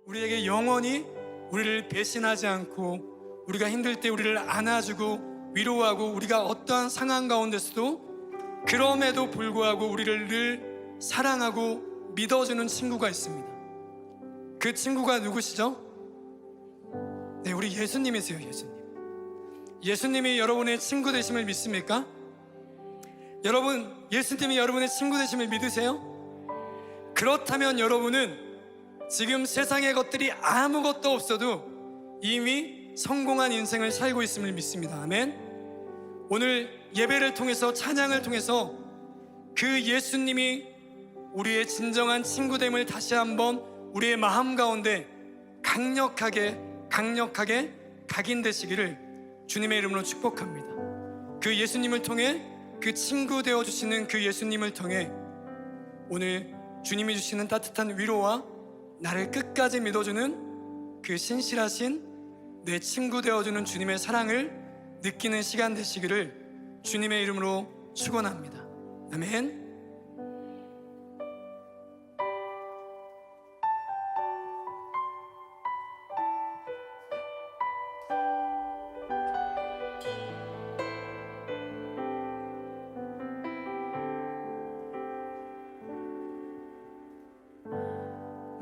우리에게 영원히 우리를 배신하지 않고 우리가 힘들 때 우리를 안아주고 위로하고 우리가 어떠한 상황 가운데서도 그럼에도 불구하고 우리를 늘 사랑하고 믿어주는 친구가 있습니다. 그 친구가 누구시죠? 네, 우리 예수님이세요. 예수님이 여러분의 친구 되심을 믿습니까? 여러분, 예수님이 여러분의 친구 되심을 믿으세요? 그렇다면 여러분은 지금 세상의 것들이 아무것도 없어도 이미 성공한 인생을 살고 있음을 믿습니다. 아멘. 오늘 예배를 통해서, 찬양을 통해서 그 예수님이 우리의 진정한 친구됨을 다시 한번 우리의 마음 가운데 강력하게 각인되시기를 주님의 이름으로 축복합니다. 그 예수님을 통해, 그 친구 되어주시는 그 예수님을 통해 오늘 주님이 주시는 따뜻한 위로와 나를 끝까지 믿어주는 그 신실하신 내 친구 되어주는 주님의 사랑을 느끼는 시간 되시기를 주님의 이름으로 축원합니다. 아멘.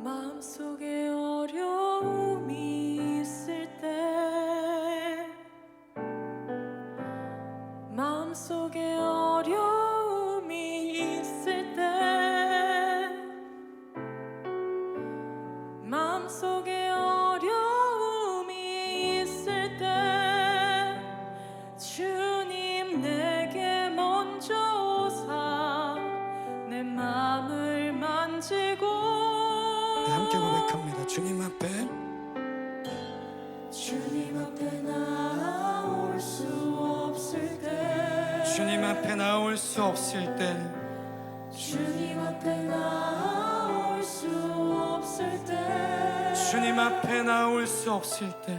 마음속에 어려움이 있을 때, 마음속에 어려움이 있을 때, 마음속에 어려움이 있을 때 주님 내게 먼저 오사 내 마음을 만지고 함께 고백합니다. 주님 앞에 나올 수 없을 때, 주님 앞에 나올 수 없을 때, 주님 앞에 나올 수 없을 때, 주님 앞에 나올 수 없을 때,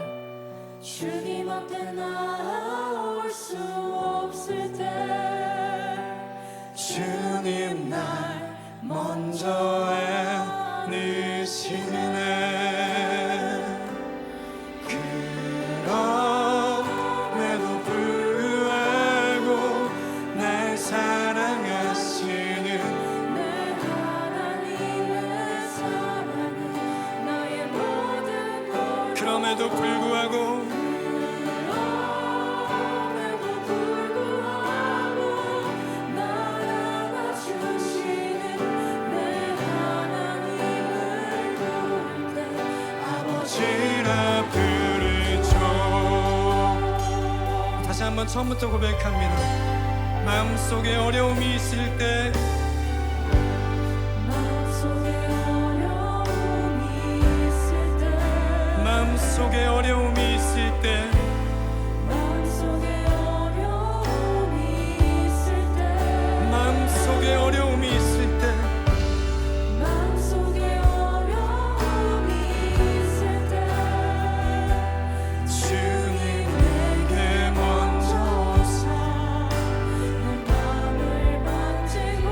주님 앞에 나올 수 없을 때 주님 날 먼저 애느시네. 그럼에도 불구하고 날 사랑하시는 내 하나님의 사랑은 나의 모든 것, 그럼에도 불구하고 날 안아주시는 내 하나님을 부를 때 아버지라 부르죠. 다시 한번 처음부터 고백합니다. 마음속에 어려움이 있을 때, 마음속에 어려움이 있을 때, 마음속에 어려움이 있을 때, 마음속에 어려움이 있을 때, 마음속에 어려움이 있을 때, 마음속에 어려움이 있을 때 주님 내게 먼저 오사 내 마음을 만지고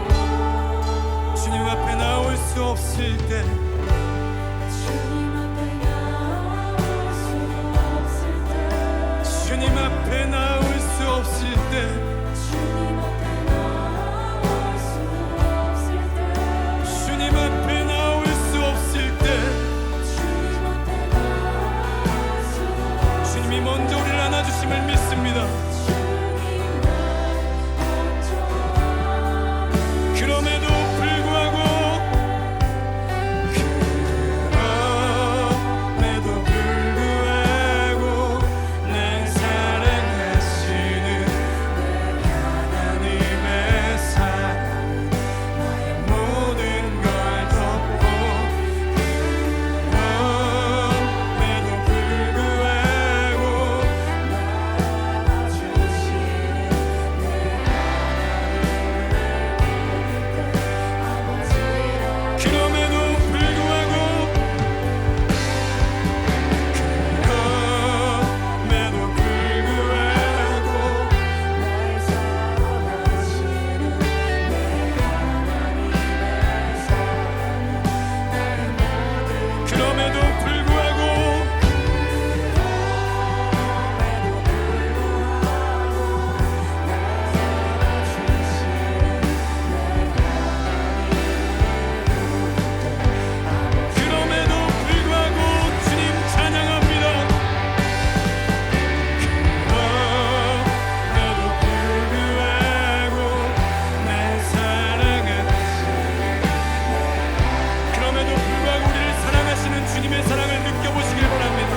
주님의 사랑을 느껴보시길 바랍니다.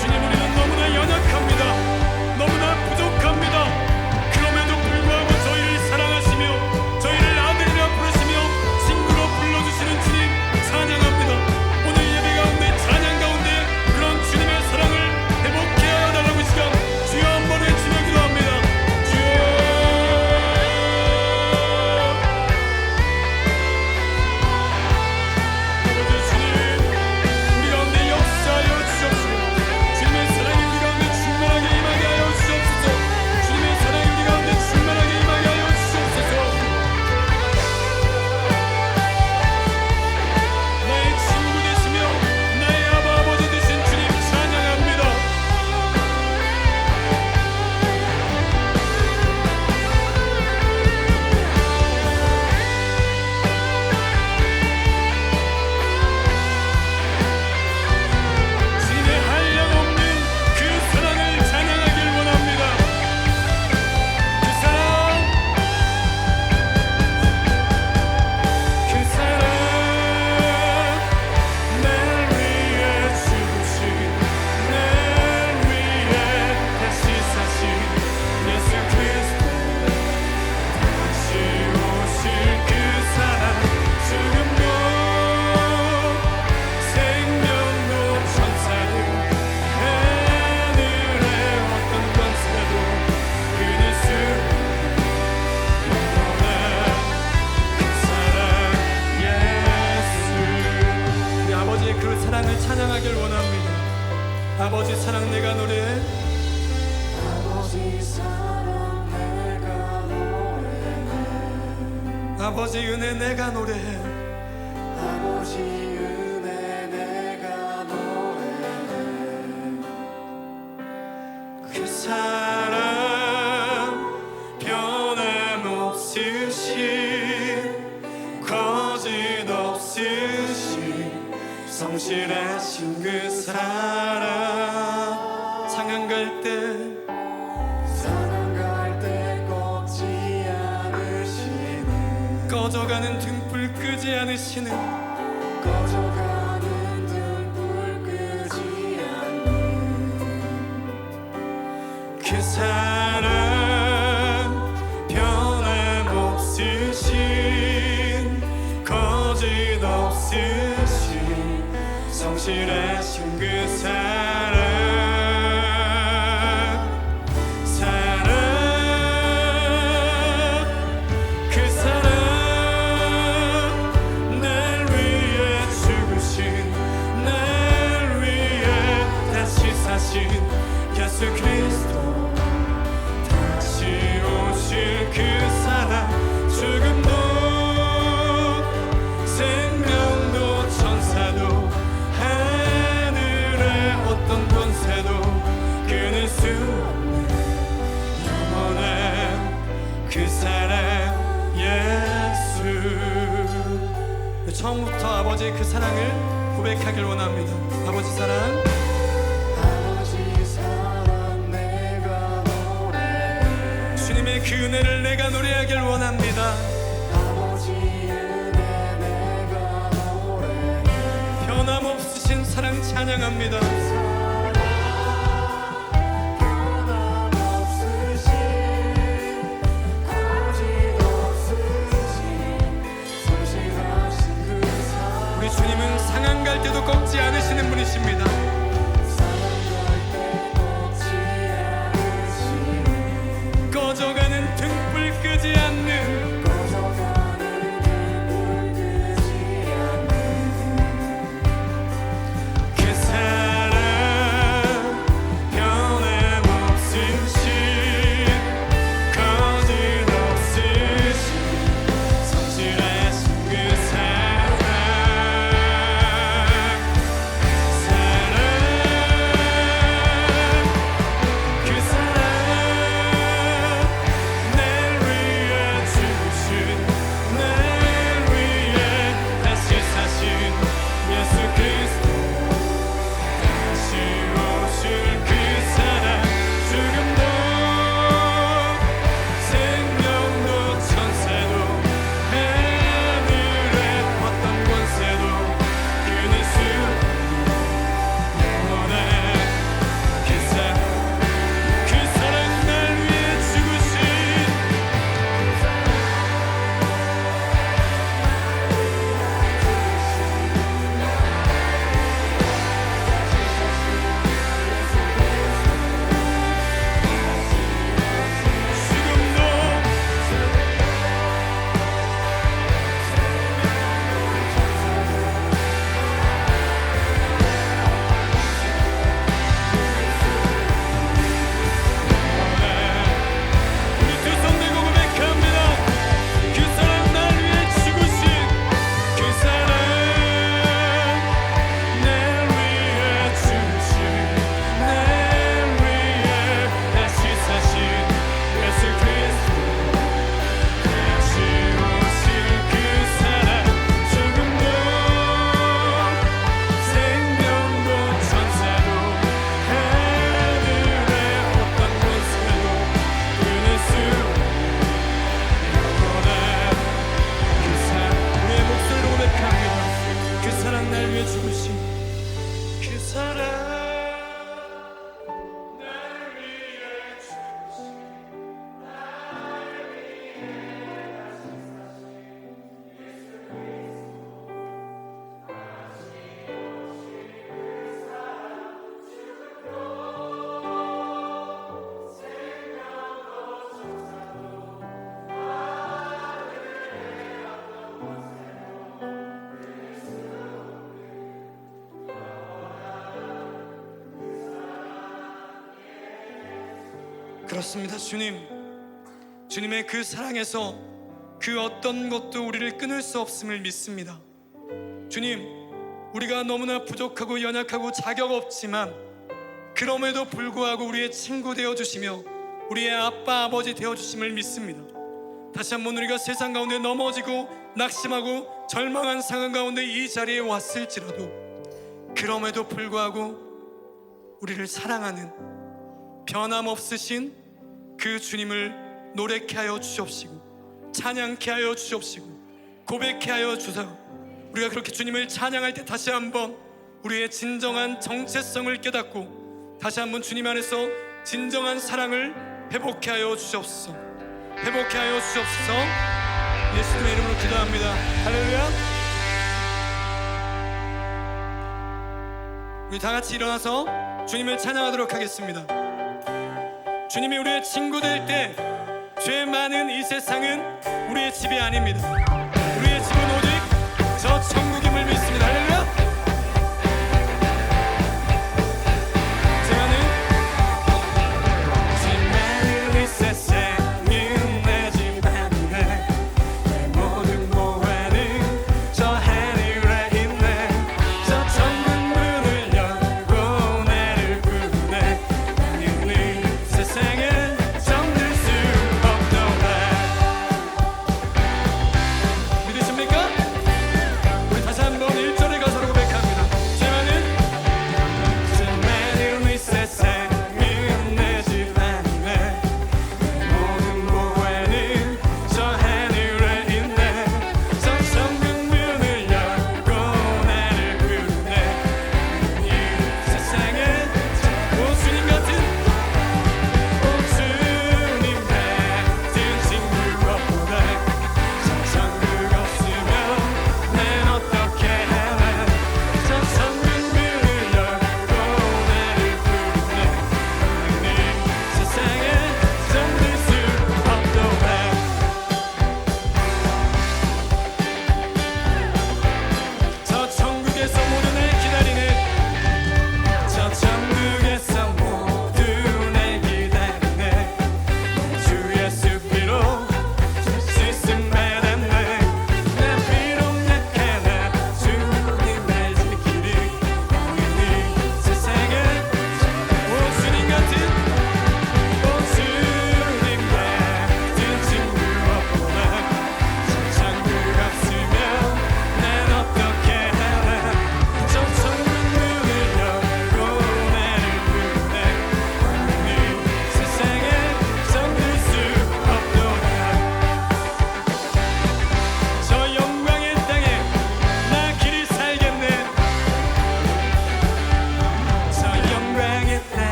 주님, 우리는 너무나 연약합니다. 너무나 부족합니다. 그럼에도 불구하고 저희를 사랑하시며 저희를 아들이라 부르시며 친구로 불러주시는 주님 찬양합니다. 오늘 예배 가운데 찬양 가운데 그런 주님의 사랑을 회복케 하여 달라고 이 시간 주여 한번 외치며 기도합니다. 주여, 아버지 주님, 우리 가운데 역사하여 주옵시고 주님의 사랑이 우리 가운데 충만하게 임하게 하여 주옵소서. 주님의 사랑이 우리 가운데 충만하게 임하게 하여 주옵소서. 나의 친구 되시며 나의 아버지 되신 주님 찬양합니다. 주님의 한량없는 그 사랑을 찬양하길 원합니다. 그 사랑, 그 사랑, 날 위해 죽으신, 날 위해 다시 사신 예수 그리스도, 다시 오실 그 사랑, 죽음도 생명도 천사도 하늘의 어떤 권세도 끊을 수 없는 그 사랑 예수. 우리 아버지의 그 사랑을 찬양하길 원합니다. 아버지 사랑 내가 노래해. 아버지 사랑 내가 노래해. 아버지 은혜 내가 노래해. 아버지 은혜 내가 노래해. 그 사랑 변함없으신 거짓 없으신 성실하신 그 사랑 상한 갈때 사랑 갈때 꺾지 않으시는 꺼져가는 등불 끄지 않으시는 꺼져가는 등불 끄지 않는 그 사랑 변함없으신 거짓 없으신 성실하신 그 사랑 그 사랑 날 위해 죽으신 날 위해 다시 사신 예수 그리스도 다시 오실 그 사랑 죽음도 생명도 천사도 하늘의 어떤 권세도 끊을 수 없는 영원한 그 사랑 예수. 처음부터 아버지의 그 사랑을 고백하길 원합니다. 아버지 사랑, 아버지 사랑 내가 노래해. 주님의 그 은혜를 내가 노래하길 원합니다. 아버지 은혜 내가 노래해. 변함없으신 사랑 찬양합니다. 변함없으신 거짓 없으신 성실하신 그 사랑 우리 주님은 상한 갈 때도 꺾지 않으시는 분이십니다. 꺼져가는 등불 끄지 않는 그 사랑 변함없으신 거짓 없으신 성실하신 그 사랑 그렇습니다. 주님의 그 사랑에서 그 어떤 것도 우리를 끊을 수 없음을 믿습니다. 주님, 우리가 너무나 부족하고 연약하고 자격 없지만 그럼에도 불구하고 우리의 친구 되어주시며 우리의 아빠 아버지 되어주심을 믿습니다. 다시 한번 우리가 세상 가운데 넘어지고 낙심하고 절망한 상황 가운데 이 자리에 왔을지라도 그럼에도 불구하고 우리를 사랑하는 변함없으신 그 주님을 노래케 하여 주시옵시고 찬양케 하여 주시옵시고 고백케 하여 주사 우리가 그렇게 주님을 찬양할 때 다시 한번 우리의 진정한 정체성을 깨닫고 다시 한번 주님 안에서 진정한 사랑을 회복케 하여 주시옵소서. 회복케 하여 주시옵소서. 예수님의 이름으로 기도합니다. 할렐루야. 우리 다 같이 일어나서 주님을 찬양하도록 하겠습니다. 주님이 우리의 친구 될 때 죄 많은 이 세상은 우리의 집이 아닙니다. 우리의 집은 오직 저 천국임을 믿습니다. 할렐루야. 죄 많은 이 세상은 내 집 아니네. 내 모든 보안은 저 하늘에 있네. 저 천국 문을 열고 나를 부르네. 나는 이 세상은 정들 수 없도다.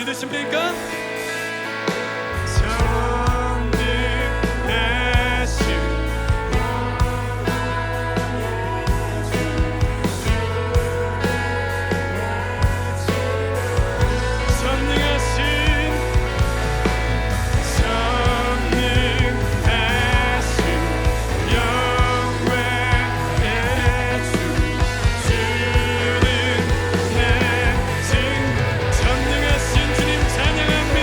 믿으십니까? 전능하신 주님 찬양합니다.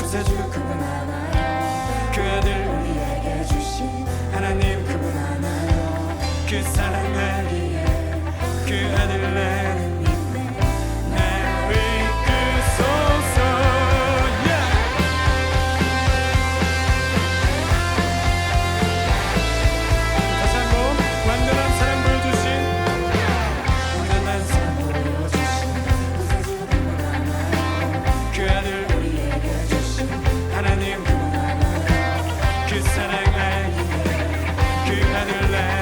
구세주 그분 하나요. 그 아들 우리에게 주신 하나님 그분 하나요. 그 사랑 알기에 그 아들 나는 날 이끄소서. 다시 한번 완전한 사랑 보여주신 완전한 사랑 보여주신 그 아들 우리에게 주신 하나님 그분 하나요. 그 사랑 알기에 그 아들 나는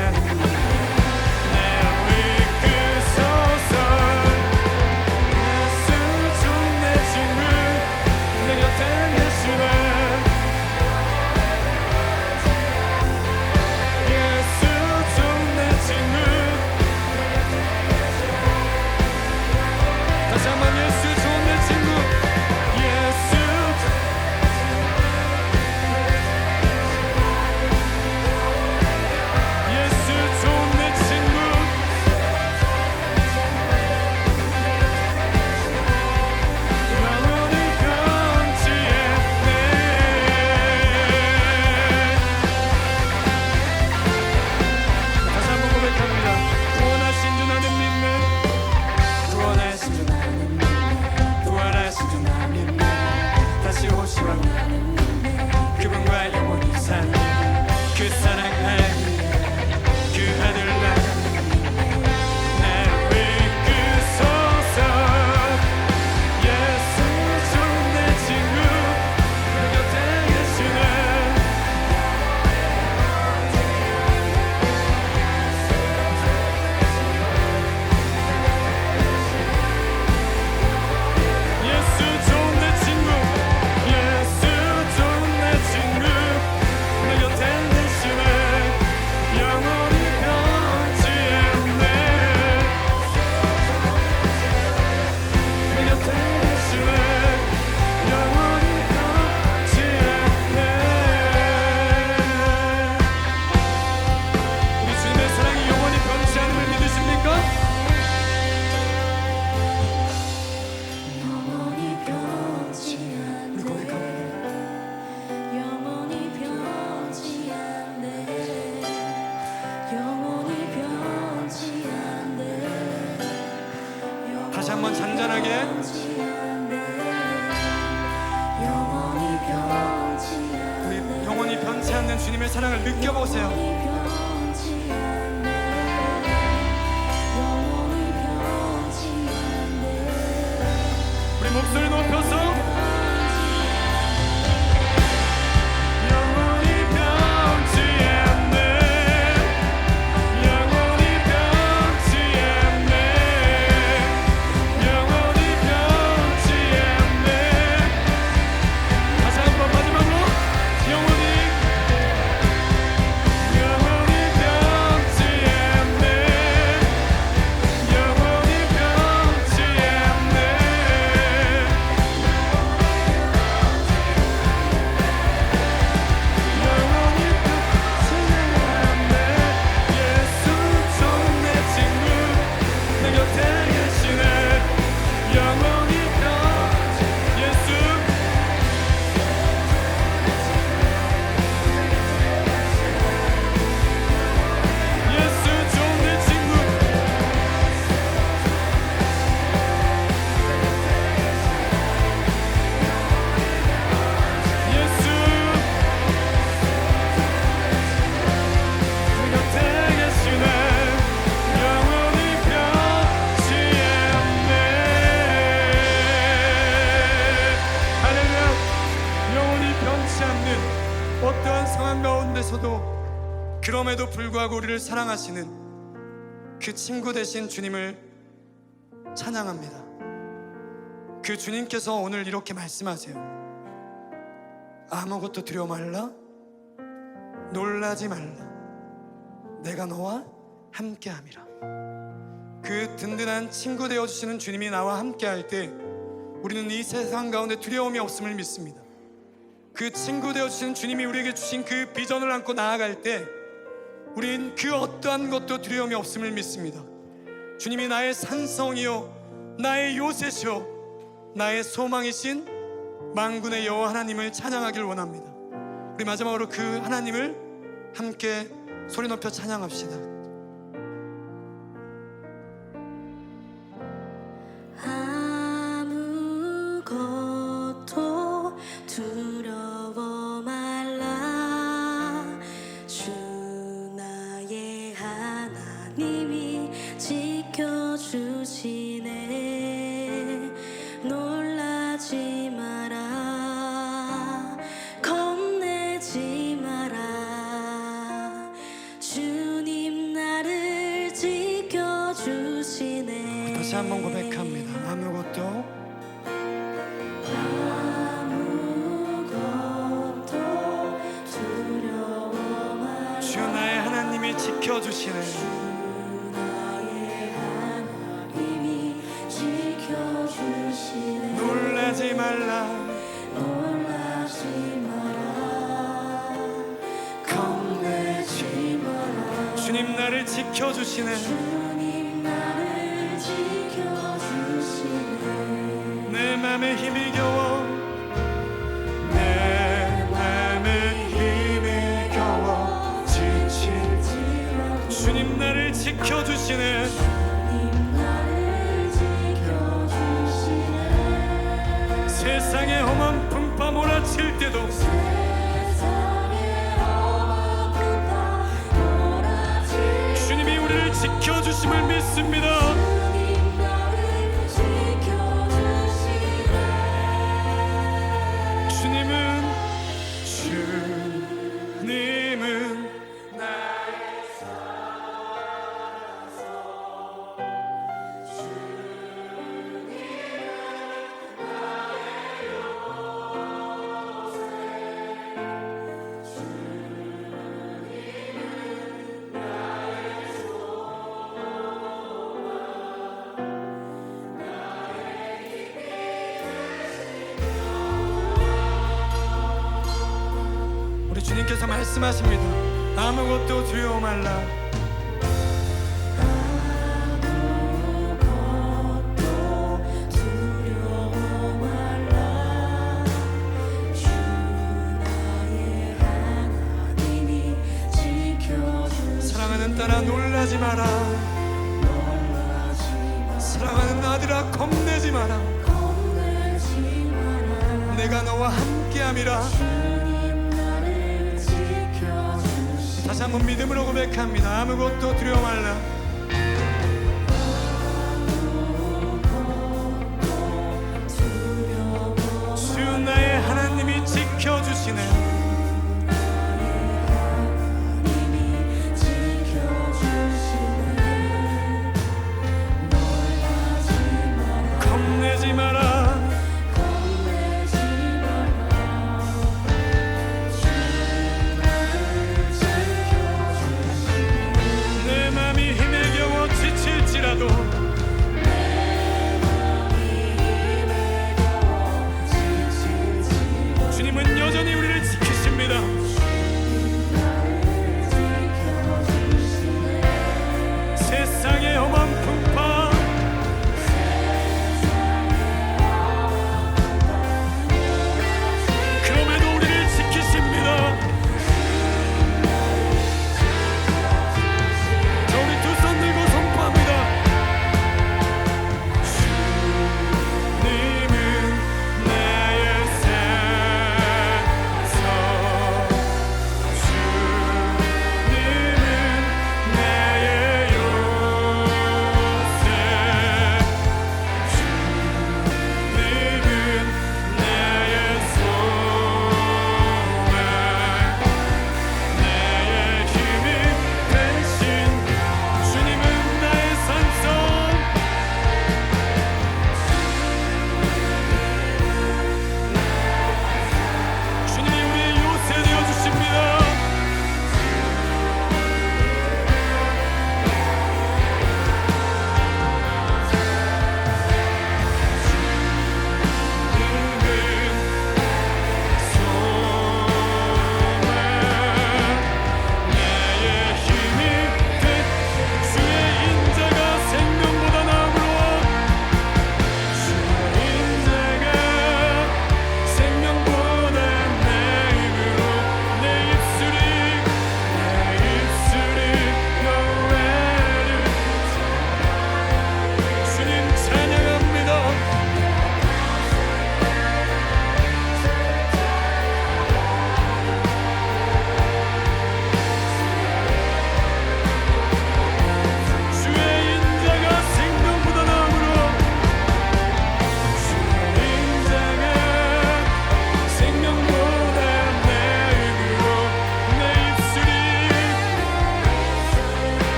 다시 한번 잔잔하게 우리 영원히 변치 않는 주님의 사랑을 느껴보세요. 우리 목소리 높여서 영원히 변치 않네, 영원히 변치 않네, 영원히 변치 않네. 다시 한번 마지막으로 영원히 변치 않네, 영원히 변치 않네. 어떠한 상황 가운데서도 그럼에도 불구하고 우리를 사랑하시는 그 친구 되신 주님을 찬양합니다. 그 주님께서 오늘 이렇게 말씀하세요. 아무것도 두려워 말라, 놀라지 말라, 내가 너와 함께함이라. 그 든든한 친구 되어주시는 주님이 나와 함께할 때 우리는 이 세상 가운데 두려움이 없음을 믿습니다. 그 친구 되어주시는 주님이 우리에게 주신 그 비전을 안고 나아갈 때 우린 그 어떠한 것도 두려움이 없음을 믿습니다. 주님이 나의 산성이요 나의 요새시요 나의 소망이신 만군의 여호와 하나님을 찬양하길 원합니다. 우리 마지막으로 그 하나님을 함께 소리 높여 찬양합시다. 아무것도 두려워 말라. 주 나의 하나님이 지켜주시네. 놀라지 마라. 겁내지 마라. 주님 나를 지켜주시네. 다시 한번 고백합니다. 아무것도 두려워 말라. 주 나의 하나님이 지켜주시네. 나의 하나님이 지켜주시네. 놀라지 말라. 놀라지 마라. 겁내지 마라. 주님 나를 지켜주시네. 주님 나를 지켜주시네. 내 맘에 힘이 겨워, 내 맘에 힘이 겨워 지칠지라도 주님 나를 지켜주시네. 주님 나를 지켜주시네. 세상의 험한 풍파 몰아칠 때도 세상의 험한 풍파 몰아칠 주님이 우리를 지켜주심을 믿습니다. 주님 나를 지켜주시네. 주님은 우리 주님께서 말씀하십니다. 아무것도 두려워 말라. 아무것도 두려워 말라. 주 나의 하나님이 지켜주시네. 사랑하는 딸아 놀라지 마라. 놀라지 마라. 사랑하는 아들아 겁내지 마라. 겁내지 마라. 내가 너와 함께함이라. 주님 나를 지켜주시네. 다시 한번 믿음으로 고백합니다. 아무것도 두려워 말라. 두려워 주 나의 하나님이 지켜주시네. 하나님이 지켜주시네. 놀라지 마라. 겁내지 마라. 겁내지 마라. 주 나를 지켜주시네. 내 맘이 힘에 겨워 지칠지라도 주님은 여전히 우리를 지키십니다. 세상의 험한 풍파 그럼에도 우리를 지키십니다. 자, 우리 두 손 들고 선포합니다. 주님은 나의 산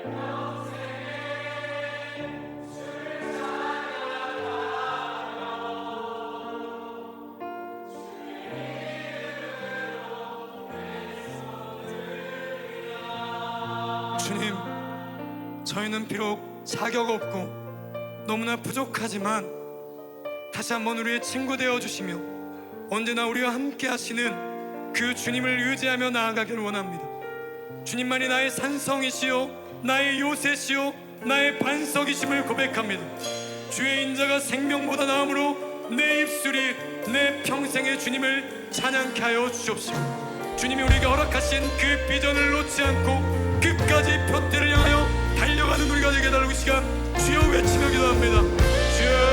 주님, 저희는 비록 자격 없고 너무나 부족하지만 다시 한번 우리의 친구 되어 주시며 언제나 우리와 함께 하시는 그 주님을 의지하며 나아가기를 원합니다. 주님만이 나의 산성이시요 나의 요새시요 나의 반석이심을 고백합니다. 주의 인자가 생명보다 나음으로 내 입술이 내 평생의 주님을 찬양케 하여 주옵시고, 주님이 우리에게 허락하신 그 비전을 놓지 않고 끝까지 표대를 향하여 달려가는 우리가 되게 달라고 이 시간 주여 외치며 기도합니다. 주여,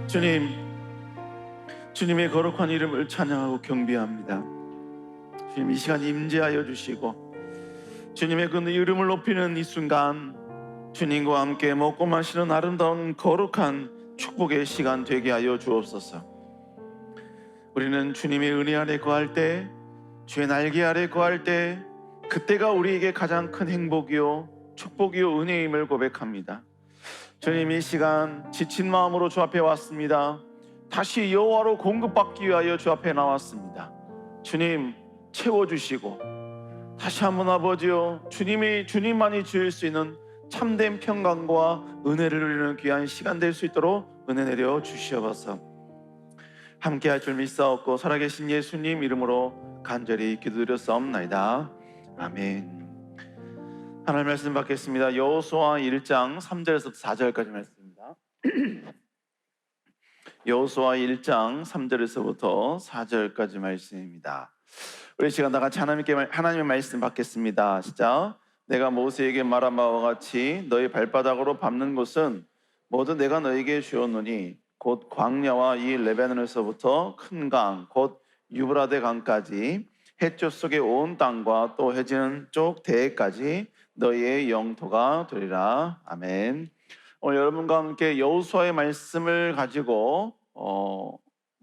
주님, 주님의 거룩한 이름을 찬양하고 경배합니다. 주님, 이 시간 임재하여 주시고 주님의 그 이름을 높이는 이 순간 주님과 함께 먹고 마시는 아름다운 거룩한 축복의 시간 되게 하여 주옵소서. 우리는 주님의 은혜 아래 거할 때, 주의 날개 아래 거할 때, 그때가 우리에게 가장 큰 행복이요 축복이요 은혜임을 고백합니다. 주님, 이 시간 지친 마음으로 주 앞에 왔습니다. 다시 여호와로 공급받기 위하여 주 앞에 나왔습니다. 주님, 채워주시고 다시 한번 아버지요, 주님만이 주실 수 있는 참된 평강과 은혜를 누리는 귀한 시간 될 수 있도록 은혜 내려 주시옵소서. 함께 할 줄 믿사옵고 살아계신 예수님 이름으로 간절히 기도드렸사옵나이다. 아멘. 하나님 말씀 받겠습니다. 여호수아 1장 3절에서 4절까지 말씀입니다. 여호수아 1장 3절에서부터 4절까지 말씀입니다. 우리 시간 다 같이 하나님의 말씀 받겠습니다. 시작. 내가 모세에게 말한 바와 같이 너희 발바닥으로 밟는 곳은 모두 내가 너에게 주었노니 곧 광야와 이 레바논에서부터 큰 강 곧 유브라데 강까지 해쪽 속의 온 땅과 또 해지는 쪽 대해까지 너희의 영토가 되리라. 아멘. 오늘 여러분과 함께 여호수아의 말씀을 가지고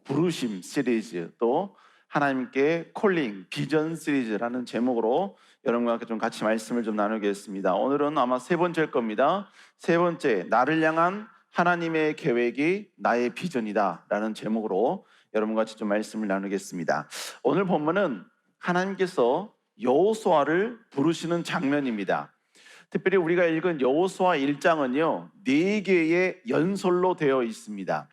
부르심 시리즈, 또 하나님께 콜링 비전 시리즈라는 제목으로 여러분과 함께 좀 같이 말씀을 좀 나누겠습니다. 오늘은 아마 세 번째일 겁니다. 세 번째, 나를 향한 하나님의 계획이 나의 비전이다 라는 제목으로 여러분과 같이 좀 말씀을 나누겠습니다. 오늘 본문은 하나님께서 여호수아를 부르시는 장면입니다. 특별히 우리가 읽은 여호수아 1장은요 4개의 연설로 되어 있습니다.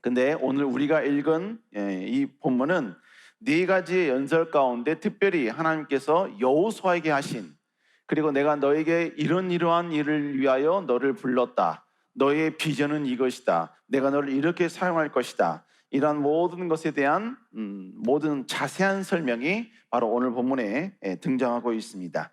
근데 오늘 우리가 읽은 이 본문은 4가지의 연설 가운데 특별히 하나님께서 여호수아에게 하신, 그리고 내가 너에게 이러한 일을 위하여 너를 불렀다, 너의 비전은 이것이다. 내가 너를 이렇게 사용할 것이다. 이러한 모든 것에 대한 모든 자세한 설명이 바로 오늘 본문에 등장하고 있습니다.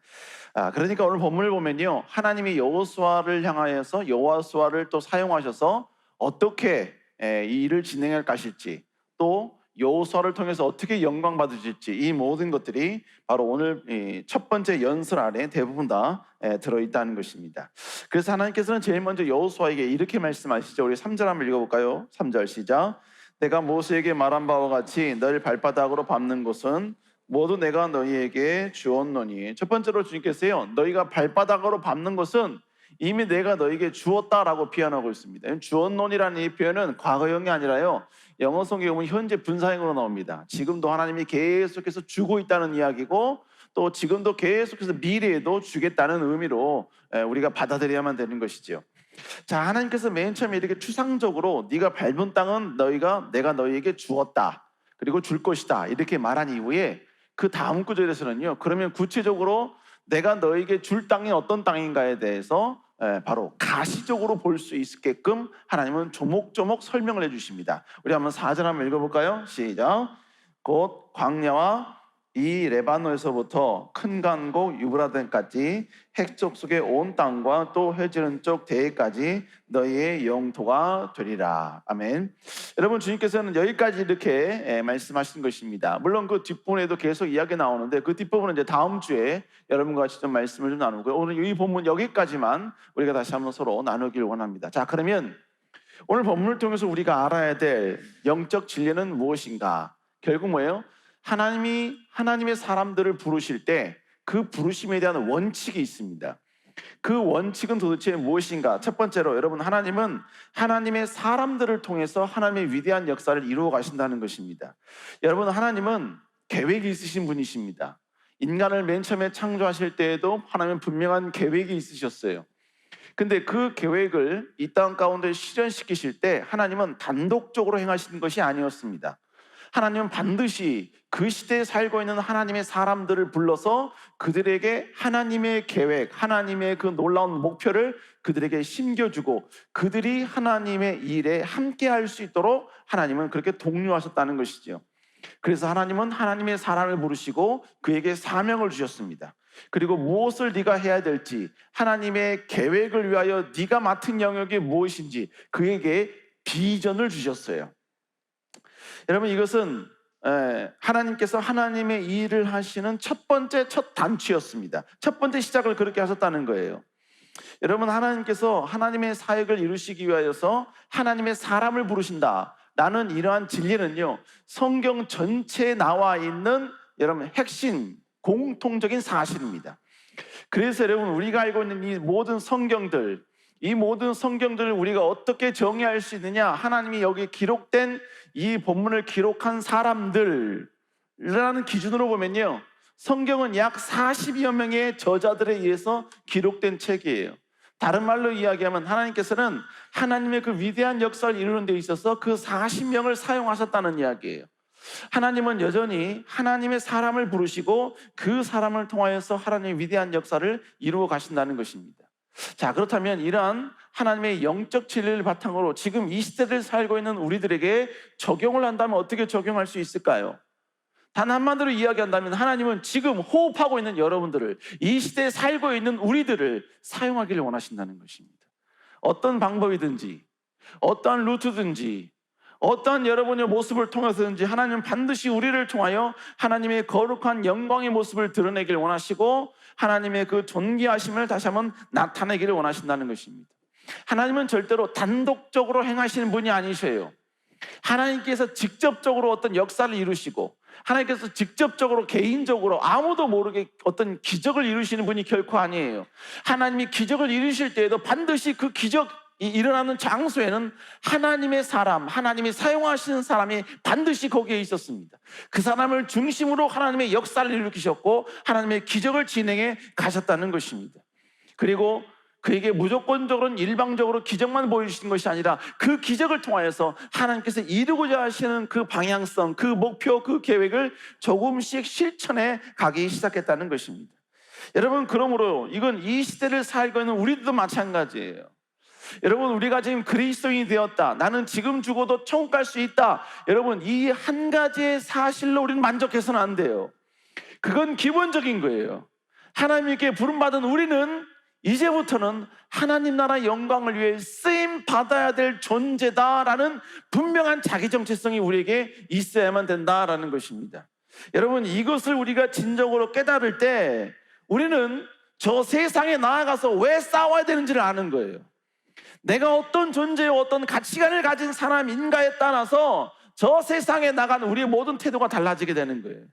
그러니까 오늘 본문을 보면요, 하나님이 여호수아를 향하여서 여호수아를 또 사용하셔서 어떻게 이 일을 진행할 것일지, 또 여호수아를 통해서 어떻게 영광 받으실지, 이 모든 것들이 바로 오늘 첫 번째 연설 안에 대부분 다 들어있다는 것입니다. 그래서 하나님께서는 제일 먼저 여호수아에게 이렇게 말씀하시죠. 우리 3절 한번 읽어볼까요? 3절 시작. 내가 모세에게 말한 바와 같이 너를 발바닥으로 밟는 것은 모두 내가 너희에게 주었노니. 첫 번째로 주님께서요, 너희가 발바닥으로 밟는 것은 이미 내가 너희에게 주었다라고 표현하고 있습니다. 주었노니라는 이 표현은 과거형이 아니라요, 영어 성경에 보면 현재 분사형으로 나옵니다. 지금도 하나님이 계속해서 주고 있다는 이야기고, 또 지금도 계속해서 미래에도 주겠다는 의미로 우리가 받아들여야만 되는 것이죠. 자, 하나님께서 맨 처음에 이렇게 추상적으로 네가 밟은 땅은 내가 너희에게 주었다, 그리고 줄 것이다, 이렇게 말한 이후에 그 다음 구절에서는요, 그러면 구체적으로 내가 너에게 줄 땅이 어떤 땅인가에 대해서 바로 가시적으로 볼 수 있게끔 하나님은 조목조목 설명을 해주십니다. 우리 한번 4절 한번 읽어볼까요? 시작. 곧 광야와 이 레바논에서부터 큰 강곡 유브라데까지 핵족 속의 온 땅과 또 해지는 쪽 대해까지 너희의 영토가 되리라. 아멘. 여러분, 주님께서는 여기까지 이렇게 말씀하신 것입니다. 물론 그 뒷부분에도 계속 이야기 나오는데 그 뒷부분은 이제 다음 주에 여러분과 같이 좀 말씀을 좀 나누고요. 오늘 이 본문 여기까지만 우리가 다시 한번 서로 나누길 원합니다. 자, 그러면 오늘 본문을 통해서 우리가 알아야 될 영적 진리는 무엇인가? 결국 뭐예요? 하나님의 사람들을 부르실 때 그 부르심에 대한 원칙이 있습니다. 그 원칙은 도대체 무엇인가? 첫 번째로, 여러분, 하나님은 하나님의 사람들을 통해서 하나님의 위대한 역사를 이루어 가신다는 것입니다. 여러분, 하나님은 계획이 있으신 분이십니다. 인간을 맨 처음에 창조하실 때에도 하나님은 분명한 계획이 있으셨어요. 근데 그 계획을 이 땅 가운데 실현시키실 때 하나님은 단독적으로 행하시는 것이 아니었습니다. 하나님은 반드시 그 시대에 살고 있는 하나님의 사람들을 불러서 그들에게 하나님의 계획, 하나님의 그 놀라운 목표를 그들에게 심겨주고 그들이 하나님의 일에 함께 할 수 있도록 하나님은 그렇게 독려하셨다는 것이죠. 그래서 하나님은 하나님의 사람을 부르시고 그에게 사명을 주셨습니다. 그리고 무엇을 네가 해야 될지, 하나님의 계획을 위하여 네가 맡은 영역이 무엇인지 그에게 비전을 주셨어요. 여러분, 이것은 하나님께서 하나님의 일을 하시는 첫 단추였습니다. 첫 번째 시작을 그렇게 하셨다는 거예요. 여러분, 하나님께서 하나님의 사역을 이루시기 위하여서 하나님의 사람을 부르신다 라는 이러한 진리는요, 성경 전체에 나와 있는 여러분 핵심 공통적인 사실입니다. 그래서 여러분, 우리가 알고 있는 이 모든 성경들을 우리가 어떻게 정의할 수 있느냐? 하나님이 여기 기록된 이 본문을 기록한 사람들이라는 기준으로 보면요, 성경은 약 40여 명의 저자들에 의해서 기록된 책이에요. 다른 말로 이야기하면 하나님께서는 하나님의 그 위대한 역사를 이루는 데 있어서 그 40명을 사용하셨다는 이야기예요. 하나님은 여전히 하나님의 사람을 부르시고 그 사람을 통하여서 하나님의 위대한 역사를 이루어 가신다는 것입니다. 자, 그렇다면 이러한 하나님의 영적 진리를 바탕으로 지금 이 시대를 살고 있는 우리들에게 적용을 한다면 어떻게 적용할 수 있을까요? 단 한마디로 이야기한다면 하나님은 지금 호흡하고 있는 여러분들을, 이 시대에 살고 있는 우리들을 사용하기를 원하신다는 것입니다. 어떤 방법이든지, 어떠한 루트든지, 어떠한 여러분의 모습을 통해서든지 하나님은 반드시 우리를 통하여 하나님의 거룩한 영광의 모습을 드러내기를 원하시고 하나님의 그 존귀하심을 다시 한번 나타내기를 원하신다는 것입니다. 하나님은 절대로 단독적으로 행하시는 분이 아니셔요. 하나님께서 직접적으로 어떤 역사를 이루시고 하나님께서 직접적으로 개인적으로 아무도 모르게 어떤 기적을 이루시는 분이 결코 아니에요. 하나님이 기적을 이루실 때에도 반드시 그 기적이 일어나는 장소에는 하나님의 사람, 하나님이 사용하시는 사람이 반드시 거기에 있었습니다. 그 사람을 중심으로 하나님의 역사를 일으키셨고 하나님의 기적을 진행해 가셨다는 것입니다. 그리고 그에게 무조건적으로는 일방적으로 기적만 보여주신 것이 아니라 그 기적을 통하여서 하나님께서 이루고자 하시는 그 방향성, 그 목표, 그 계획을 조금씩 실천해 가기 시작했다는 것입니다. 여러분, 그러므로 이건 이 시대를 살고 있는 우리들도 마찬가지예요. 여러분, 우리가 지금 그리스도인이 되었다, 나는 지금 죽어도 천국 갈 수 있다, 여러분, 이 한 가지의 사실로 우리는 만족해서는 안 돼요. 그건 기본적인 거예요. 하나님께 부름받은 우리는 이제부터는 하나님 나라 영광을 위해 쓰임 받아야 될 존재다라는 분명한 자기 정체성이 우리에게 있어야만 된다라는 것입니다. 여러분, 이것을 우리가 진정으로 깨달을 때 우리는 저 세상에 나아가서 왜 싸워야 되는지를 아는 거예요. 내가 어떤 존재요, 어떤 가치관을 가진 사람인가에 따라서 저 세상에 나간 우리의 모든 태도가 달라지게 되는 거예요.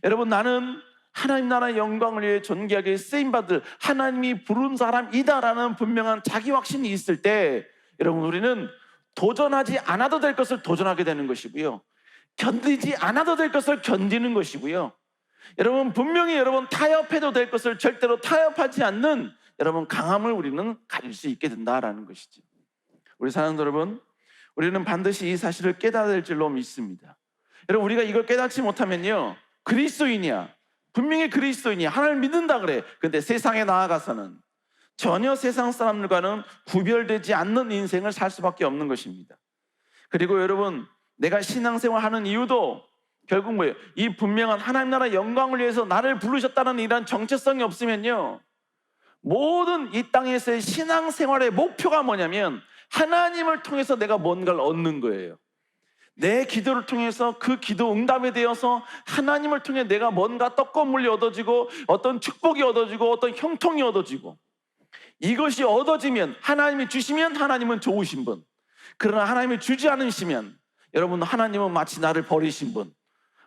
여러분, 나는 하나님 나라의 영광을 위해 존귀하게 쓰임받을 하나님이 부른 사람이다라는 분명한 자기 확신이 있을 때, 여러분, 우리는 도전하지 않아도 될 것을 도전하게 되는 것이고요, 견디지 않아도 될 것을 견디는 것이고요, 여러분, 분명히 여러분 타협해도 될 것을 절대로 타협하지 않는 여러분 강함을 우리는 가질 수 있게 된다라는 것이죠. 우리 사랑하는 여러분, 우리는 반드시 이 사실을 깨달아야 될 줄로 믿습니다. 여러분, 우리가 이걸 깨닫지 못하면요, 그리스도인이야, 분명히 그리스도인이야, 하나님을 믿는다 그래. 근데 세상에 나아가서는 전혀 세상 사람들과는 구별되지 않는 인생을 살 수밖에 없는 것입니다. 그리고 여러분, 내가 신앙생활 하는 이유도 결국 뭐예요? 이 분명한 하나님 나라 영광을 위해서 나를 부르셨다는 이런 정체성이 없으면요, 모든 이 땅에서의 신앙생활의 목표가 뭐냐면 하나님을 통해서 내가 뭔가를 얻는 거예요. 내 기도를 통해서 그 기도 응답에 되어서 하나님을 통해 내가 뭔가 떡고물이 얻어지고 어떤 축복이 얻어지고 어떤 형통이 얻어지고, 이것이 얻어지면 하나님이 주시면 하나님은 좋으신 분, 그러나 하나님이 주지 않으시면 여러분, 하나님은 마치 나를 버리신 분,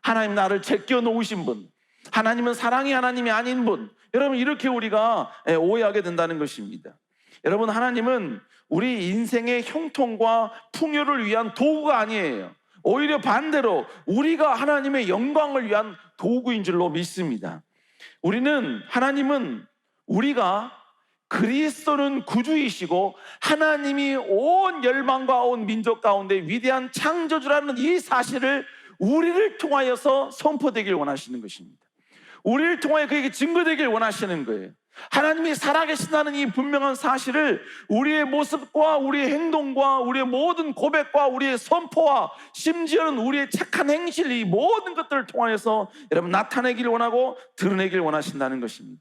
하나님 나를 제껴 놓으신 분, 하나님은 사랑의 하나님이 아닌 분, 여러분, 이렇게 우리가 오해하게 된다는 것입니다. 여러분, 하나님은 우리 인생의 형통과 풍요를 위한 도구가 아니에요. 오히려 반대로 우리가 하나님의 영광을 위한 도구인 줄로 믿습니다. 하나님은 우리가 그리스도는 구주이시고 하나님이 온 열방과 온 민족 가운데 위대한 창조주라는 이 사실을 우리를 통하여서 선포되길 원하시는 것입니다. 우리를 통하여 그에게 증거되길 원하시는 거예요. 하나님이 살아계신다는 이 분명한 사실을 우리의 모습과 우리의 행동과 우리의 모든 고백과 우리의 선포와 심지어는 우리의 착한 행실, 이 모든 것들을 통하여서 여러분 나타내길 원하고 드러내길 원하신다는 것입니다.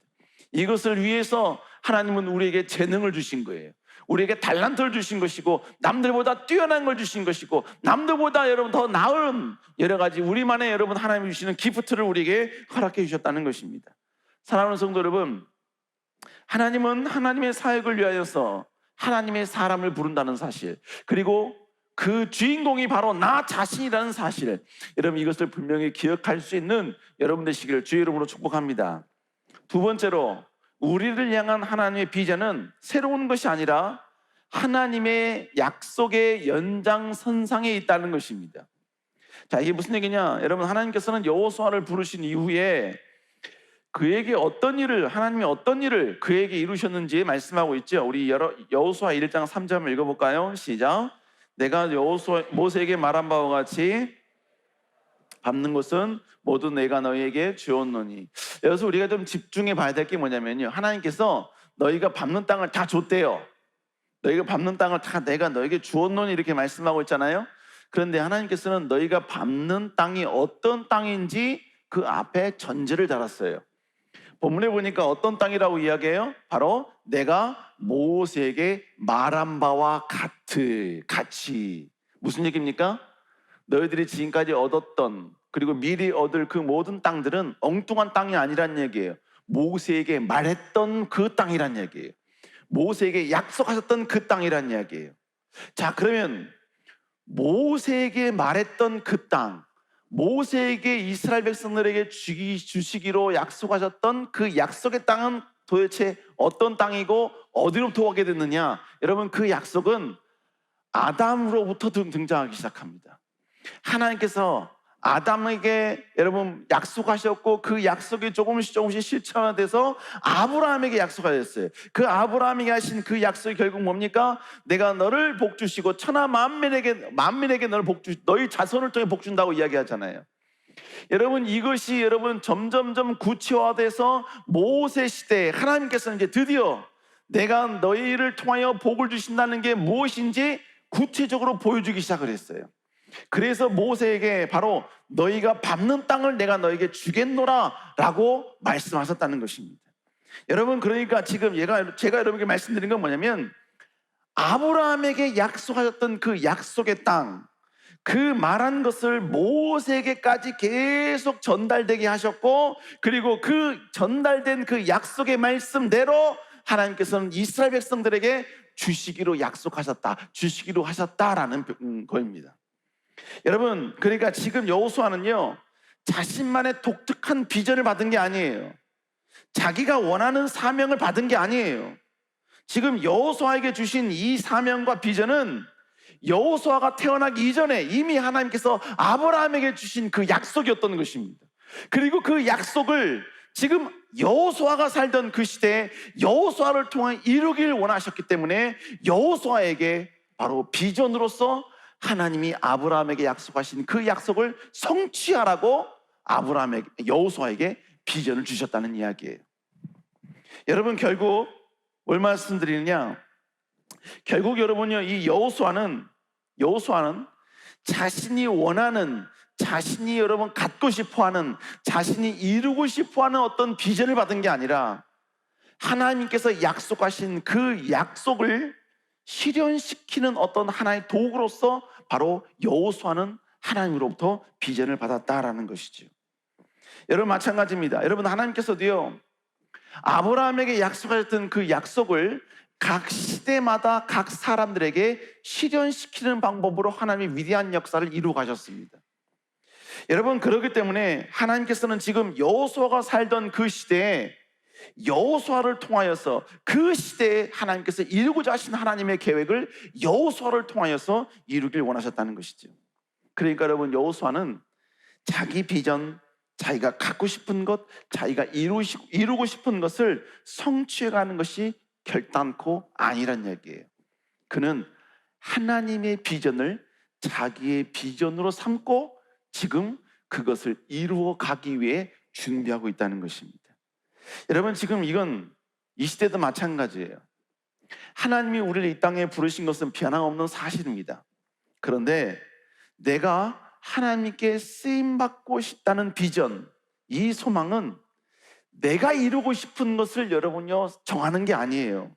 이것을 위해서 하나님은 우리에게 재능을 주신 거예요. 우리에게 달란트를 주신 것이고, 남들보다 뛰어난 걸 주신 것이고, 남들보다 여러분 더 나은 여러 가지 우리만의 여러분 하나님이 주시는 기프트를 우리에게 허락해 주셨다는 것입니다. 사랑하는 성도 여러분, 하나님은 하나님의 사역을 위하여서 하나님의 사람을 부른다는 사실, 그리고 그 주인공이 바로 나 자신이라는 사실, 여러분 이것을 분명히 기억할 수 있는 여러분 되시기를 주의 이름으로 축복합니다. 두 번째로, 우리를 향한 하나님의 비전은 새로운 것이 아니라 하나님의 약속의 연장선상에 있다는 것입니다. 자, 이게 무슨 얘기냐? 여러분, 하나님께서는 여호수아를 부르신 이후에 그에게 하나님이 어떤 일을 그에게 이루셨는지 말씀하고 있죠. 우리 여호수아 1장 3절 읽어볼까요? 시작. 내가 모세에게 말한 바와 같이 밟는 것은 모두 내가 너희에게 주었노니. 여기서 우리가 좀 집중해 봐야 될 게 뭐냐면요, 하나님께서 너희가 밟는 땅을 다 줬대요. 너희가 밟는 땅을 다 내가 너희에게 주었노니 이렇게 말씀하고 있잖아요. 그런데 하나님께서는 너희가 밟는 땅이 어떤 땅인지 그 앞에 전제를 달았어요. 본문에 보니까 어떤 땅이라고 이야기해요? 바로 내가 모세에게 말한 바와 같이. 무슨 얘기입니까? 너희들이 지금까지 얻었던, 그리고 미리 얻을 그 모든 땅들은 엉뚱한 땅이 아니란 얘기예요. 모세에게 말했던 그 땅이란 얘기예요. 모세에게 약속하셨던 그 땅이란 이야기예요. 자, 그러면 모세에게 말했던 그 땅, 모세에게 이스라엘 백성들에게 주시기로 약속하셨던 그 약속의 땅은 도대체 어떤 땅이고 어디로부터 오게 됐느냐? 여러분, 그 약속은 아담으로부터 등장하기 시작합니다. 하나님께서 아담에게 여러분 약속하셨고, 그 약속이 조금씩 실천화돼서 아브라함에게 약속하셨어요. 그 아브라함에게 하신 그 약속이 결국 뭡니까? 내가 너를 복주시고 천하 만민에게 너를 너희 자손을 통해 복준다고 이야기하잖아요. 여러분, 이것이 여러분 점점점 구체화돼서 모세 시대에 하나님께서는 이제 드디어 내가 너희를 통하여 복을 주신다는 게 무엇인지 구체적으로 보여주기 시작을 했어요. 그래서 모세에게 바로 너희가 밟는 땅을 내가 너에게 주겠노라 라고 말씀하셨다는 것입니다. 여러분, 그러니까 지금 제가 여러분에게 말씀드린 건 뭐냐면, 아브라함에게 약속하셨던 그 약속의 땅, 그 말한 것을 모세에게까지 계속 전달되게 하셨고, 그리고 그 전달된 그 약속의 말씀대로 하나님께서는 이스라엘 백성들에게 주시기로 약속하셨다, 주시기로 하셨다라는 거입니다. 여러분, 그러니까 지금 여호수아는요, 자신만의 독특한 비전을 받은 게 아니에요. 자기가 원하는 사명을 받은 게 아니에요. 지금 여호수아에게 주신 이 사명과 비전은 여호수아가 태어나기 이전에 이미 하나님께서 아브라함에게 주신 그 약속이었던 것입니다. 그리고 그 약속을 지금 여호수아가 살던 그 시대에 여호수아를 통해 이루길 원하셨기 때문에 여호수아에게 바로 비전으로서 하나님이 아브라함에게 약속하신 그 약속을 성취하라고 여호수아에게 비전을 주셨다는 이야기예요. 여러분, 결국 뭘 말씀드리느냐, 결국 여러분요, 이 여호수아는 자신이 원하는, 자신이 여러분 갖고 싶어하는, 자신이 이루고 싶어하는 어떤 비전을 받은 게 아니라 하나님께서 약속하신 그 약속을 실현시키는 어떤 하나의 도구로서 바로 여호수아는 하나님으로부터 비전을 받았다라는 것이죠. 여러분, 마찬가지입니다. 여러분, 하나님께서도요, 아브라함에게 약속하셨던 그 약속을 각 시대마다 각 사람들에게 실현시키는 방법으로 하나님의 위대한 역사를 이루어 가셨습니다. 여러분, 그렇기 때문에 하나님께서는 지금 여호수아가 살던 그 시대에 여호수아를 통하여서 그 시대에 하나님께서 이루고자 하신 하나님의 계획을 여호수아를 통하여서 이루길 원하셨다는 것이죠. 그러니까 여러분, 여호수아는 자기 비전, 자기가 갖고 싶은 것, 자기가 이루고 싶은 것을 성취해가는 것이 결단코 아니란 얘기예요. 그는 하나님의 비전을 자기의 비전으로 삼고 지금 그것을 이루어 가기 위해 준비하고 있다는 것입니다. 여러분, 지금 이건 이 시대도 마찬가지예요. 하나님이 우리를 이 땅에 부르신 것은 변함없는 사실입니다. 그런데 내가 하나님께 쓰임받고 싶다는 비전, 이 소망은 내가 이루고 싶은 것을 여러분요 정하는 게 아니에요.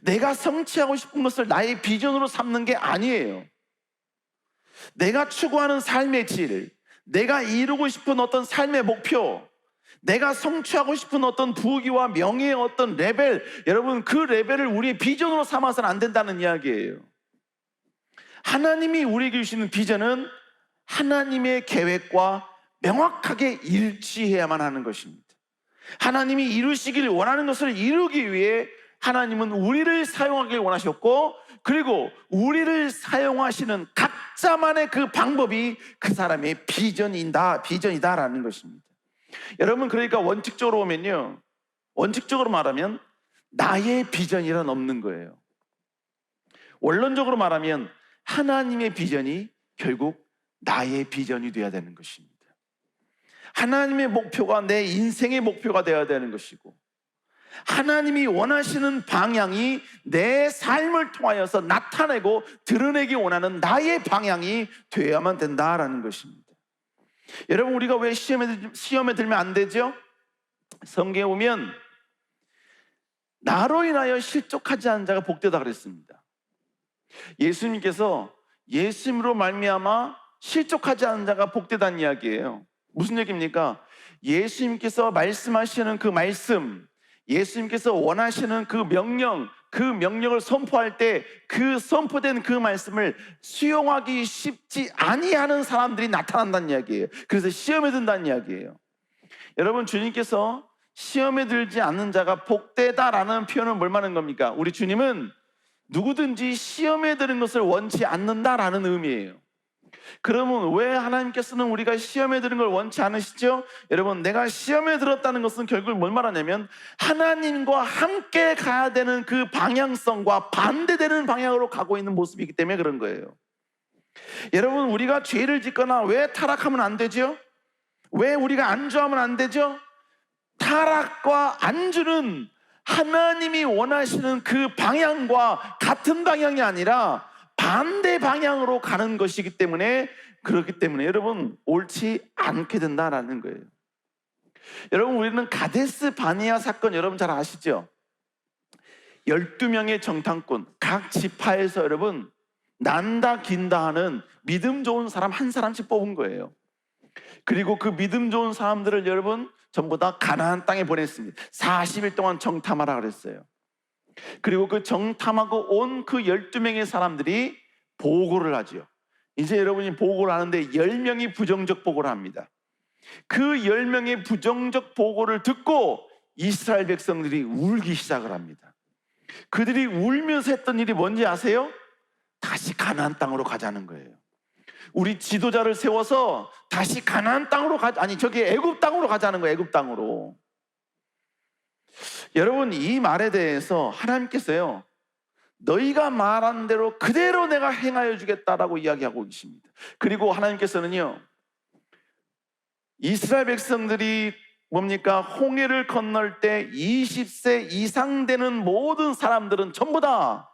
내가 성취하고 싶은 것을 나의 비전으로 삼는 게 아니에요. 내가 추구하는 삶의 질, 내가 이루고 싶은 어떤 삶의 목표, 내가 성취하고 싶은 어떤 부귀와 명예의 어떤 레벨, 여러분, 그 레벨을 우리의 비전으로 삼아서는 안 된다는 이야기예요. 하나님이 우리에게 주시는 비전은 하나님의 계획과 명확하게 일치해야만 하는 것입니다. 하나님이 이루시길 원하는 것을 이루기 위해 하나님은 우리를 사용하길 원하셨고, 그리고 우리를 사용하시는 각자만의 그 방법이 그 사람의 비전이다라는 것입니다. 여러분, 그러니까 원칙적으로 말하면 나의 비전이란 없는 거예요. 원론적으로 말하면 하나님의 비전이 결국 나의 비전이 되어야 되는 것입니다. 하나님의 목표가 내 인생의 목표가 되어야 되는 것이고, 하나님이 원하시는 방향이 내 삶을 통하여서 나타내고 드러내기 원하는 나의 방향이 되어야만 된다라는 것입니다. 여러분, 우리가 왜 시험에 들면 안 되죠? 성경에 보면 나로 인하여 실족하지 않은 자가 복되다 그랬습니다. 예수님께서 예수님으로 말미암아 실족하지 않은 자가 복되다는 이야기예요. 무슨 얘기입니까? 예수님께서 말씀하시는 그 말씀, 예수님께서 원하시는 그 명령을 선포할 때 그 선포된 그 말씀을 수용하기 쉽지 아니하는 사람들이 나타난다는 이야기예요. 그래서 시험에 든다는 이야기예요. 여러분, 주님께서 시험에 들지 않는 자가 복되다라는 표현은 뭘 말하는 겁니까? 우리 주님은 누구든지 시험에 드는 것을 원치 않는다라는 의미예요. 그러면 왜 하나님께서는 우리가 시험에 드는 걸 원치 않으시죠? 여러분, 내가 시험에 들었다는 것은 결국 뭘 말하냐면 하나님과 함께 가야 되는 그 방향성과 반대되는 방향으로 가고 있는 모습이기 때문에 그런 거예요. 여러분, 우리가 죄를 짓거나 왜 타락하면 안 되죠? 왜 우리가 안주하면 안 되죠? 타락과 안주는 하나님이 원하시는 그 방향과 같은 방향이 아니라 반대 방향으로 가는 것이기 때문에, 그렇기 때문에 여러분 옳지 않게 된다라는 거예요. 여러분, 우리는 가데스 바네아 사건 여러분 잘 아시죠? 12명의 정탐꾼, 각 지파에서 여러분 난다 긴다 하는 믿음 좋은 사람 한 사람씩 뽑은 거예요. 그리고 그 믿음 좋은 사람들을 여러분 전부 다 가나안 땅에 보냈습니다. 40일 동안 정탐하라 그랬어요. 그리고 그 정탐하고 온 그 12명의 사람들이 보고를 하죠. 이제 여러분이 보고를 하는데 10명이 부정적 보고를 합니다. 그 10명의 부정적 보고를 듣고 이스라엘 백성들이 울기 시작을 합니다. 그들이 울면서 했던 일이 뭔지 아세요? 다시 가나안 땅으로 가자는 거예요. 우리 지도자를 세워서 다시 가나안 땅으로 저기 애굽 땅으로 가자는 거예요. 애굽 땅으로. 여러분, 이 말에 대해서 하나님께서요, 너희가 말한 대로 그대로 내가 행하여 주겠다라고 이야기하고 계십니다. 그리고 하나님께서는요, 이스라엘 백성들이 뭡니까? 홍해를 건널 때 20세 이상 되는 모든 사람들은 전부 다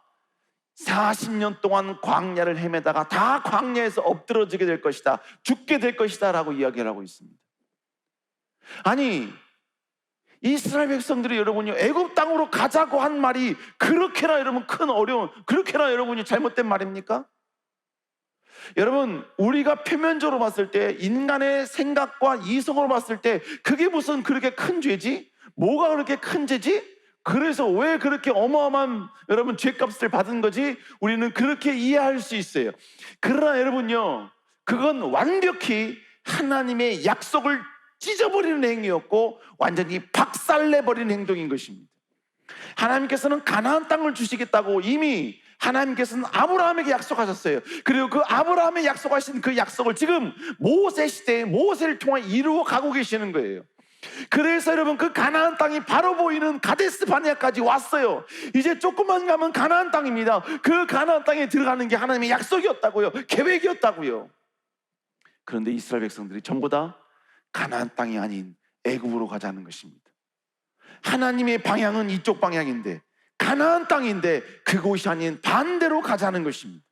40년 동안 광야를 헤매다가 다 광야에서 엎드러지게 될 것이다, 죽게 될 것이다 라고 이야기를 하고 있습니다. 아니, 이스라엘 백성들이 여러분이 애굽 땅으로 가자고 한 말이 그렇게나 여러분 큰 어려운, 그렇게나 여러분이 잘못된 말입니까? 여러분, 우리가 표면적으로 봤을 때, 인간의 생각과 이성으로 봤을 때 그게 무슨 그렇게 큰 죄지? 뭐가 그렇게 큰 죄지? 그래서 왜 그렇게 어마어마한 여러분 죄값을 받은 거지? 우리는 그렇게 이해할 수 있어요. 그러나 여러분요, 그건 완벽히 하나님의 약속을 찢어버리는 행위였고 완전히 박살내버리는 행동인 것입니다. 하나님께서는 가나안 땅을 주시겠다고 이미 하나님께서는 아브라함에게 약속하셨어요. 그리고 그 아브라함에 약속하신 그 약속을 지금 모세 시대에 모세를 통해 이루어 가고 계시는 거예요. 그래서 여러분, 그 가나안 땅이 바로 보이는 가데스 바네아까지 왔어요. 이제 조금만 가면 가나안 땅입니다. 그 가나안 땅에 들어가는 게 하나님의 약속이었다고요, 계획이었다고요. 그런데 이스라엘 백성들이 전부 다 가나안 땅이 아닌 애굽으로 가자는 것입니다. 하나님의 방향은 이쪽 방향인데, 가나안 땅인데 그곳이 아닌 반대로 가자는 것입니다.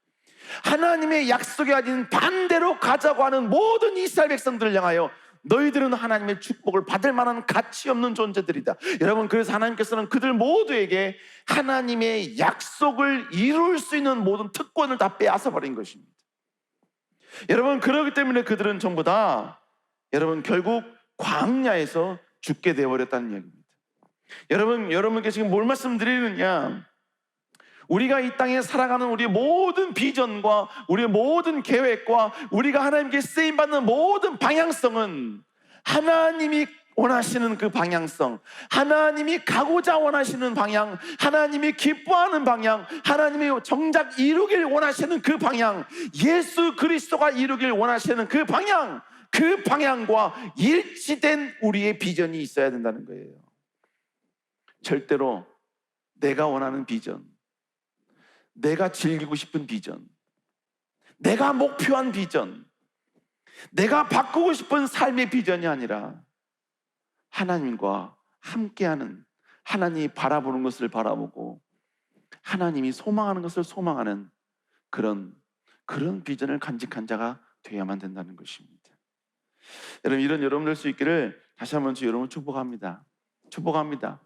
하나님의 약속이 아닌 반대로 가자고 하는 모든 이스라엘 백성들을 향하여 너희들은 하나님의 축복을 받을 만한 가치 없는 존재들이다. 여러분, 그래서 하나님께서는 그들 모두에게 하나님의 약속을 이룰 수 있는 모든 특권을 다 빼앗아 버린 것입니다. 여러분, 그렇기 때문에 그들은 전부 다 여러분 결국 광야에서 죽게 되어버렸다는 이야기입니다. 여러분께 지금 뭘 말씀드리느냐, 우리가 이 땅에 살아가는 우리의 모든 비전과 우리의 모든 계획과 우리가 하나님께 쓰임받는 모든 방향성은 하나님이 원하시는 그 방향성, 하나님이 가고자 원하시는 방향, 하나님이 기뻐하는 방향, 하나님이 정작 이루길 원하시는 그 방향, 예수 그리스도가 이루길 원하시는 그 방향, 그 방향과 일치된 우리의 비전이 있어야 된다는 거예요. 절대로 내가 원하는 비전, 내가 즐기고 싶은 비전, 내가 목표한 비전, 내가 바꾸고 싶은 삶의 비전이 아니라 하나님과 함께하는, 하나님이 바라보는 것을 바라보고 하나님이 소망하는 것을 소망하는 그런 비전을 간직한 자가 되어야만 된다는 것입니다. 여러분, 이런 여러분 될 수 있기를 다시 한번 여러분 축복합니다. 축복합니다.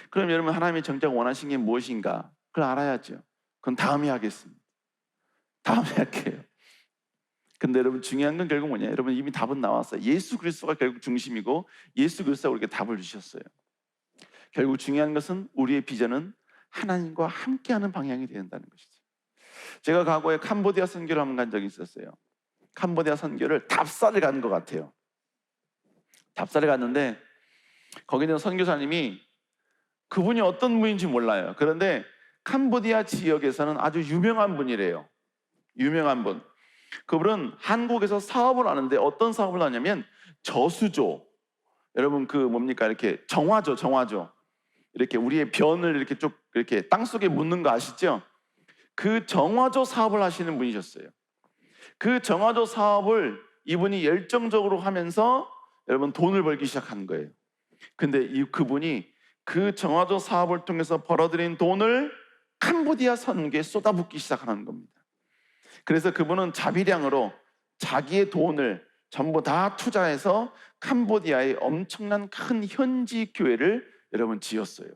그럼 여러분, 하나님이 정작 원하신 게 무엇인가? 그걸 알아야죠. 그건 다음에 하겠습니다. 다음에 할게요. 근데 여러분, 중요한 건 결국 뭐냐? 여러분, 이미 답은 나왔어요. 예수 그리스도가 결국 중심이고 예수 그리스도가 우리에게 답을 주셨어요. 결국 중요한 것은 우리의 비전은 하나님과 함께하는 방향이 되어야 한다는 것이죠. 제가 과거에 캄보디아 선교를 한번 간 적이 있었어요. 캄보디아 선교를 답사를 간 것 같아요. 답사를 갔는데 거기 있는 선교사님이, 그분이 어떤 분인지 몰라요. 그런데 캄보디아 지역에서는 아주 유명한 분이래요. 유명한 분. 그분은 한국에서 사업을 하는데 어떤 사업을 하냐면 저수조, 여러분 그 뭡니까, 이렇게 정화조 이렇게 우리의 변을 이렇게 쭉 이렇게 땅속에 묻는 거 아시죠? 그 정화조 사업을 하시는 분이셨어요. 그 정화조 사업을 이분이 열정적으로 하면서 여러분 돈을 벌기 시작한 거예요. 근데 그분이 그 정화조 사업을 통해서 벌어들인 돈을 캄보디아 선교에 쏟아붓기 시작하는 겁니다. 그래서 그분은 자비량으로 자기의 돈을 전부 다 투자해서 캄보디아에 엄청난 큰 현지 교회를 여러분 지었어요.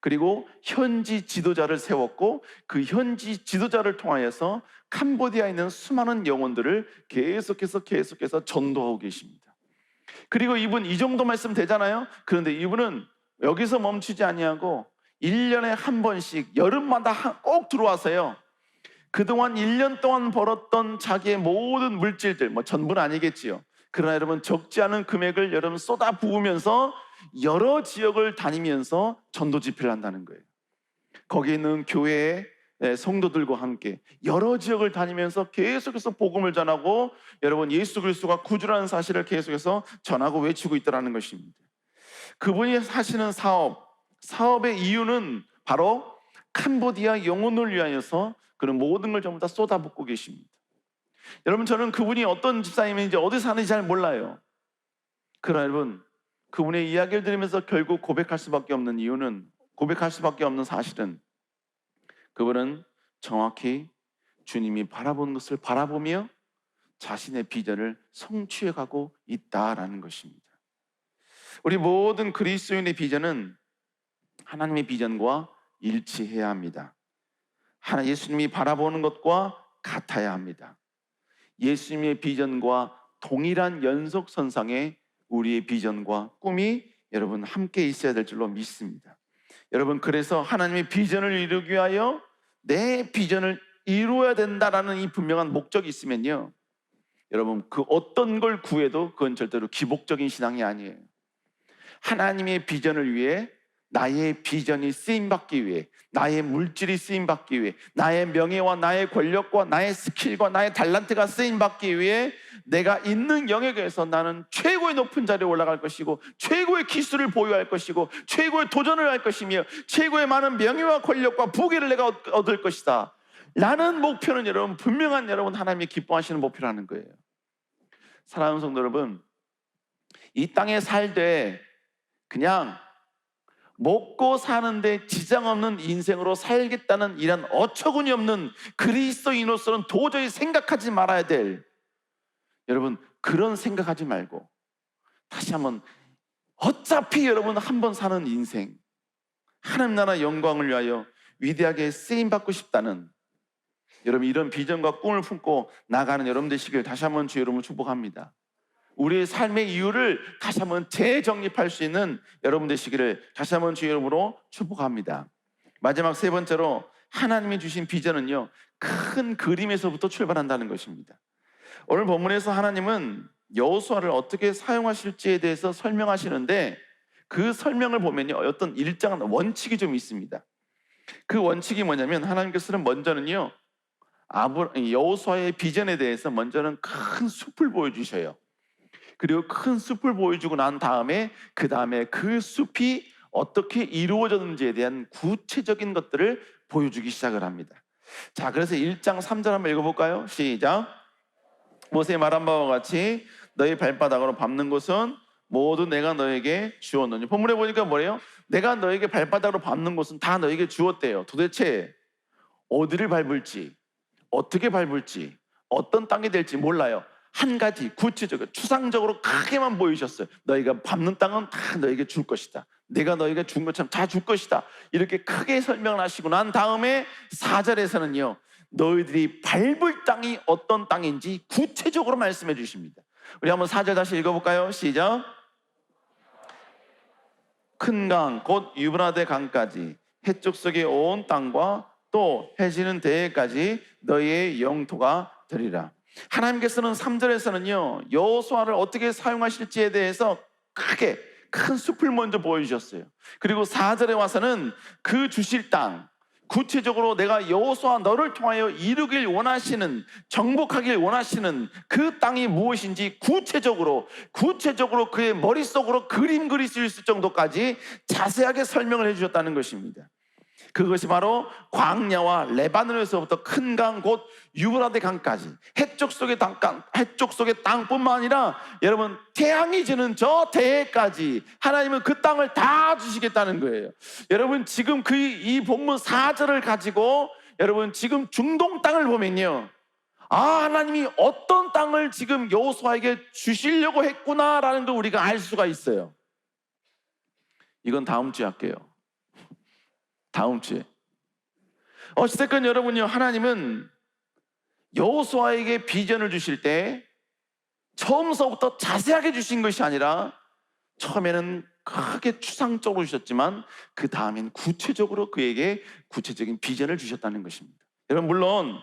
그리고 현지 지도자를 세웠고 그 현지 지도자를 통하여서 캄보디아에 있는 수많은 영혼들을 계속해서 전도하고 계십니다. 그리고 이분 이 정도 말씀 되잖아요. 그런데 이분은 여기서 멈추지 아니하고 1년에 한 번씩 여름마다 꼭 들어와서요, 그동안 1년 동안 벌었던 자기의 모든 물질들, 뭐 전부는 아니겠지요. 그러나 여러분 적지 않은 금액을 여러분 쏟아 부으면서 여러 지역을 다니면서 전도 집회를 한다는 거예요. 거기 있는 교회의 성도들과 함께 여러 지역을 다니면서 계속해서 복음을 전하고 여러분 예수 그리스도가 구주라는 사실을 계속해서 전하고 외치고 있다는 것입니다. 그분이 하시는 사업의 이유는 바로 캄보디아 영혼을 위하여서 그런 모든 걸 전부 다 쏟아붓고 계십니다. 여러분, 저는 그분이 어떤 집사님인지 어디 사는지 잘 몰라요. 그러나 여러분, 그분의 이야기를 들으면서 결국 고백할 수밖에 없는 이유는, 고백할 수밖에 없는 사실은, 그분은 정확히 주님이 바라보는 것을 바라보며 자신의 비전을 성취해가고 있다라는 것입니다. 우리 모든 그리스도인의 비전은 하나님의 비전과 일치해야 합니다. 예수님이 바라보는 것과 같아야 합니다. 예수님의 비전과 동일한 연속선상에 우리의 비전과 꿈이 여러분 함께 있어야 될 줄로 믿습니다. 여러분, 그래서 하나님의 비전을 이루기 위하여 내 비전을 이루어야 된다라는 이 분명한 목적이 있으면요, 여러분 그 어떤 걸 구해도 그건 절대로 기복적인 신앙이 아니에요. 하나님의 비전을 위해 나의 비전이 쓰임받기 위해, 나의 물질이 쓰임받기 위해, 나의 명예와 나의 권력과 나의 스킬과 나의 달란트가 쓰임받기 위해 내가 있는 영역에서 나는 최고의 높은 자리에 올라갈 것이고 최고의 기술을 보유할 것이고 최고의 도전을 할 것이며 최고의 많은 명예와 권력과 부귀를 내가 얻을 것이다 라는 목표는 여러분 분명한 여러분 하나님이 기뻐하시는 목표라는 거예요. 사랑하는 성도 여러분, 이 땅에 살되 그냥 먹고 사는데 지장 없는 인생으로 살겠다는 이런 어처구니 없는 그리스도인으로서는 도저히 생각하지 말아야 될, 여러분 그런 생각하지 말고 다시 한번 어차피 여러분 한 번 사는 인생, 하나님 나라 영광을 위하여 위대하게 쓰임받고 싶다는 여러분 이런 비전과 꿈을 품고 나가는 여러분 되시길 다시 한번 주의 이름으로 축복합니다. 우리의 삶의 이유를 다시 한번 재정립할 수 있는 여러분 되시기를 다시 한번 주의 이름으로 축복합니다. 마지막 세 번째로 하나님이 주신 비전은요, 큰 그림에서부터 출발한다는 것입니다. 오늘 본문에서 하나님은 여호수아를 어떻게 사용하실지에 대해서 설명하시는데 그 설명을 보면요, 어떤 일정한 원칙이 좀 있습니다. 그 원칙이 뭐냐면 하나님께서는 먼저는요, 여호수아의 비전에 대해서 먼저는 큰 숲을 보여주셔요. 그리고 큰 숲을 보여주고 난 다음에 그 숲이 어떻게 이루어졌는지에 대한 구체적인 것들을 보여주기 시작을 합니다. 자, 그래서 1장 3절 한번 읽어볼까요? 시작. 모세의 말한 바와 같이 너희 발바닥으로 밟는 곳은 모두 내가 너에게 주었노니. 본문에 보니까 뭐래요? 내가 너에게 발바닥으로 밟는 곳은 다 너에게 주었대요. 도대체 어디를 밟을지, 어떻게 밟을지, 어떤 땅이 될지 몰라요. 한 가지 구체적으로 추상적으로 크게만 보이셨어요. 너희가 밟는 땅은 다 너에게 줄 것이다. 내가 너희가 준 것처럼 다 줄 것이다. 이렇게 크게 설명을 하시고 난 다음에 4절에서는요, 너희들이 밟을 땅이 어떤 땅인지 구체적으로 말씀해 주십니다. 우리 한번 4절 다시 읽어볼까요? 시작. 큰 강 곧 유브라데 강까지 해쪽 속의 온 땅과 또 해지는 대해까지 너희의 영토가 되리라. 하나님께서는 3절에서는요, 여호수아를 어떻게 사용하실지에 대해서 크게 큰 숲을 먼저 보여주셨어요. 그리고 4절에 와서는 그 주실 땅, 구체적으로 내가 여호수아 너를 통하여 이루길 원하시는, 정복하길 원하시는 그 땅이 무엇인지 구체적으로 그의 머릿속으로 그림 그릴 수 있을 정도까지 자세하게 설명을 해주셨다는 것입니다. 그것이 바로 광야와 레바논에서부터 큰 강 곧 유브라데 강까지 해쪽 속의 땅뿐만 아니라 여러분 태양이 지는 저 대해까지 하나님은 그 땅을 다 주시겠다는 거예요. 여러분 지금 이 본문 4절을 가지고 여러분 지금 중동 땅을 보면요, 하나님이 어떤 땅을 지금 여호수아에게 주시려고 했구나라는 걸 우리가 알 수가 있어요. 이건 다음 주에 할게요. 다음 주에. 어찌됐건 여러분요, 하나님은 여호수아에게 비전을 주실 때 처음서부터 자세하게 주신 것이 아니라 처음에는 크게 추상적으로 주셨지만 그 다음엔 구체적으로 그에게 구체적인 비전을 주셨다는 것입니다. 여러분 물론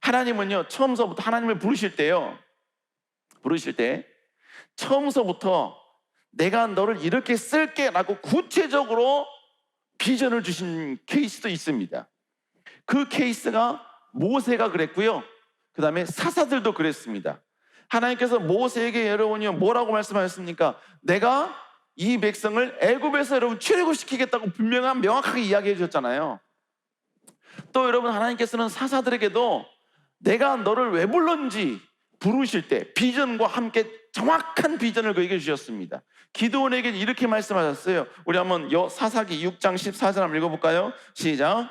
하나님은요, 처음서부터 하나님을 부르실 때 처음서부터 내가 너를 이렇게 쓸게 라고 구체적으로 비전을 주신 케이스도 있습니다. 그 케이스가 모세가 그랬고요, 그 다음에 사사들도 그랬습니다. 하나님께서 모세에게 여러분이요 뭐라고 말씀하셨습니까? 내가 이 백성을 애굽에서 여러분 출애굽시키겠다고 명확하게 이야기해 주셨잖아요. 또 여러분 하나님께서는 사사들에게도 내가 너를 왜 불렀는지 부르실 때 비전과 함께 정확한 비전을 그에게 주셨습니다. 기드온에게 이렇게 말씀하셨어요. 우리 한번 사사기 6장 14절 한번 읽어볼까요? 시작.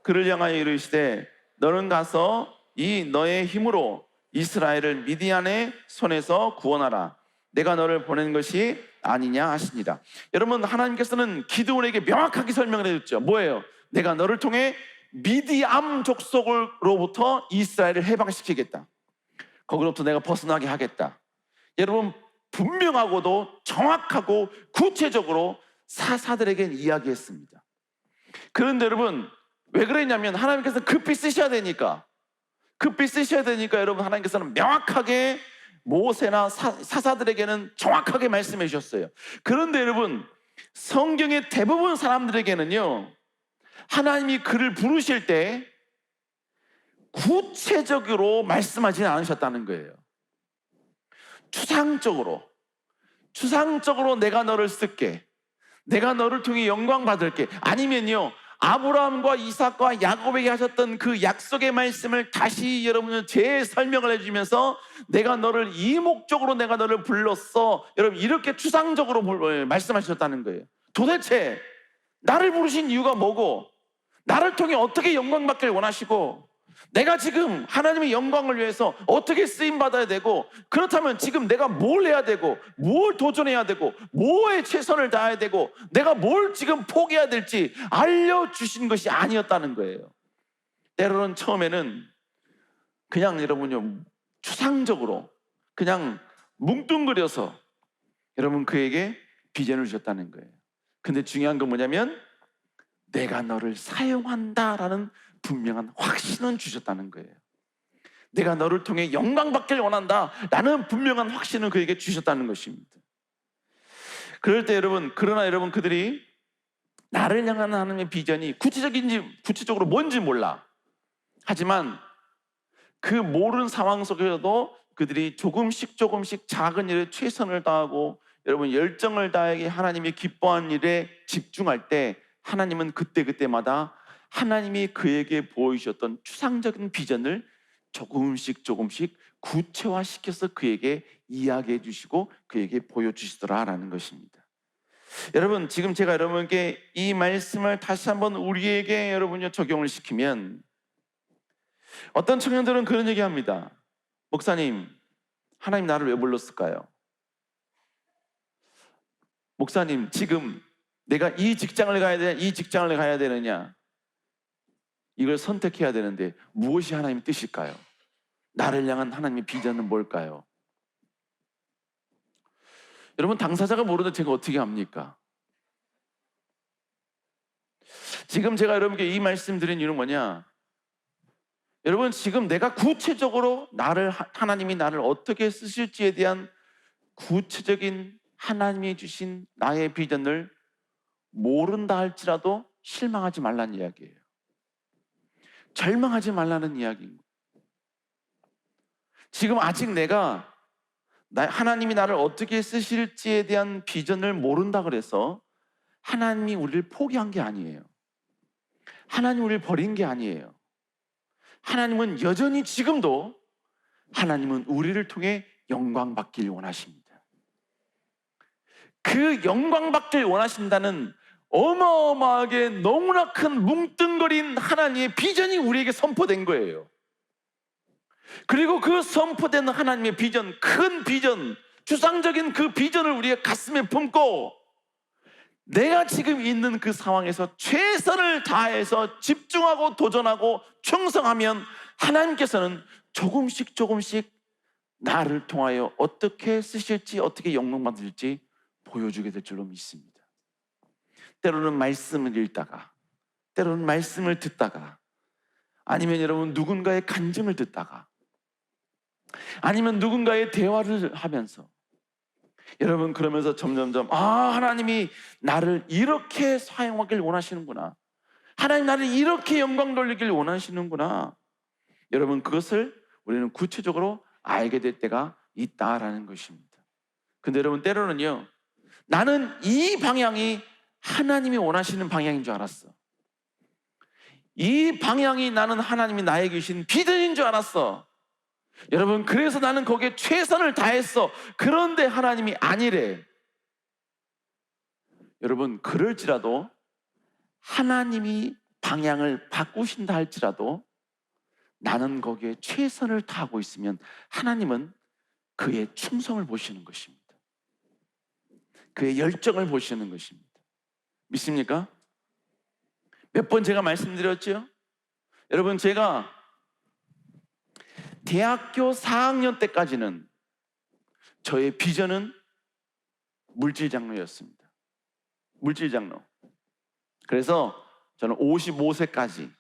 그를 향하여 이르시되 너는 가서 이 너의 힘으로 이스라엘을 미디안의 손에서 구원하라. 내가 너를 보낸 것이 아니냐 하시니라. 여러분 하나님께서는 기드온에게 명확하게 설명을 해줬죠. 뭐예요? 내가 너를 통해 미디암 족속으로부터 이스라엘을 해방시키겠다. 거기로부터 내가 벗어나게 하겠다. 여러분 분명하고도 정확하고 구체적으로 사사들에게 이야기했습니다. 그런데 여러분 왜 그랬냐면 하나님께서 급히 쓰셔야 되니까 여러분 하나님께서는 명확하게 모세나 사사들에게는 정확하게 말씀해 주셨어요. 그런데 여러분 성경의 대부분 사람들에게는요, 하나님이 그를 부르실 때 구체적으로 말씀하지는 않으셨다는 거예요. 추상적으로 내가 너를 쓸게, 내가 너를 통해 영광 받을게, 아니면요 아브라함과 이삭과 야곱에게 하셨던 그 약속의 말씀을 다시 여러분은 재설명을 해주면서 내가 너를 이 목적으로 내가 너를 불렀어, 여러분 이렇게 추상적으로 말씀하셨다는 거예요. 도대체 나를 부르신 이유가 뭐고, 나를 통해 어떻게 영광 받기를 원하시고, 내가 지금 하나님의 영광을 위해서 어떻게 쓰임받아야 되고, 그렇다면 지금 내가 뭘 해야 되고, 뭘 도전해야 되고, 뭐에 최선을 다해야 되고, 내가 뭘 지금 포기해야 될지 알려주신 것이 아니었다는 거예요. 때로는 처음에는 그냥 여러분요 추상적으로 그냥 뭉뚱그려서 여러분 그에게 비전을 주셨다는 거예요. 근데 중요한 건 뭐냐면 내가 너를 사용한다라는 분명한 확신은 주셨다는 거예요. 내가 너를 통해 영광 받기를 원한다 라는 분명한 확신을 그에게 주셨다는 것입니다. 그럴 때 그러나 여러분 그들이 나를 향한 하나님의 비전이 구체적으로 뭔지 몰라. 하지만 그 모르는 상황 속에서도 그들이 조금씩 작은 일에 최선을 다하고 여러분 열정을 다하게 하나님이 기뻐하는 일에 집중할 때 하나님은 그때마다 하나님이 그에게 보여주셨던 추상적인 비전을 조금씩 구체화시켜서 그에게 이야기해 주시고 그에게 보여주시더라라는 것입니다. 여러분 지금 제가 여러분께 이 말씀을 다시 한번 우리에게 여러분요 적용을 시키면, 어떤 청년들은 그런 얘기합니다. 목사님, 하나님 나를 왜 불렀을까요? 목사님, 지금 내가 이 직장을 가야 되느냐, 이걸 선택해야 되는데 무엇이 하나님의 뜻일까요? 나를 향한 하나님의 비전은 뭘까요? 여러분 당사자가 모르는데 제가 어떻게 합니까? 지금 제가 여러분께 이 말씀 드린 이유는 뭐냐? 여러분 지금 내가 구체적으로 하나님이 나를 어떻게 쓰실지에 대한 구체적인 하나님이 주신 나의 비전을 모른다 할지라도 실망하지 말라는 이야기예요. 절망하지 말라는 이야기입니다. 지금 아직 내가 하나님이 나를 어떻게 쓰실지에 대한 비전을 모른다 그래서 하나님이 우리를 포기한 게 아니에요. 하나님 우리를 버린 게 아니에요. 하나님은 여전히 지금도 하나님은 우리를 통해 영광 받길 원하십니다. 그 영광 받길 원하신다는 어마어마하게 너무나 큰 뭉뚱그린 하나님의 비전이 우리에게 선포된 거예요. 그리고 그 선포된 하나님의 비전, 큰 비전, 추상적인 그 비전을 우리가 가슴에 품고 내가 지금 있는 그 상황에서 최선을 다해서 집중하고 도전하고 충성하면 하나님께서는 조금씩 나를 통하여 어떻게 쓰실지, 어떻게 영광 받을지 보여주게 될 줄로 믿습니다. 때로는 말씀을 읽다가, 때로는 말씀을 듣다가, 아니면 여러분 누군가의 간증을 듣다가, 아니면 누군가의 대화를 하면서 여러분 그러면서 점점점 하나님이 나를 이렇게 사용하길 원하시는구나, 하나님 나를 이렇게 영광 돌리길 원하시는구나, 여러분 그것을 우리는 구체적으로 알게 될 때가 있다라는 것입니다. 근데 여러분 때로는요, 나는 이 방향이 하나님이 원하시는 방향인 줄 알았어. 이 방향이 나는 하나님이 나에게 주신 비전인 줄 알았어. 여러분 그래서 나는 거기에 최선을 다했어. 그런데 하나님이 아니래. 여러분 그럴지라도, 하나님이 방향을 바꾸신다 할지라도 나는 거기에 최선을 다하고 있으면 하나님은 그의 충성을 보시는 것입니다. 그의 열정을 보시는 것입니다. 믿습니까? 몇 번 제가 말씀드렸죠? 여러분 제가 대학교 4학년 때까지는 저의 비전은 물질장로였습니다. 물질장로. 그래서 저는 55세까지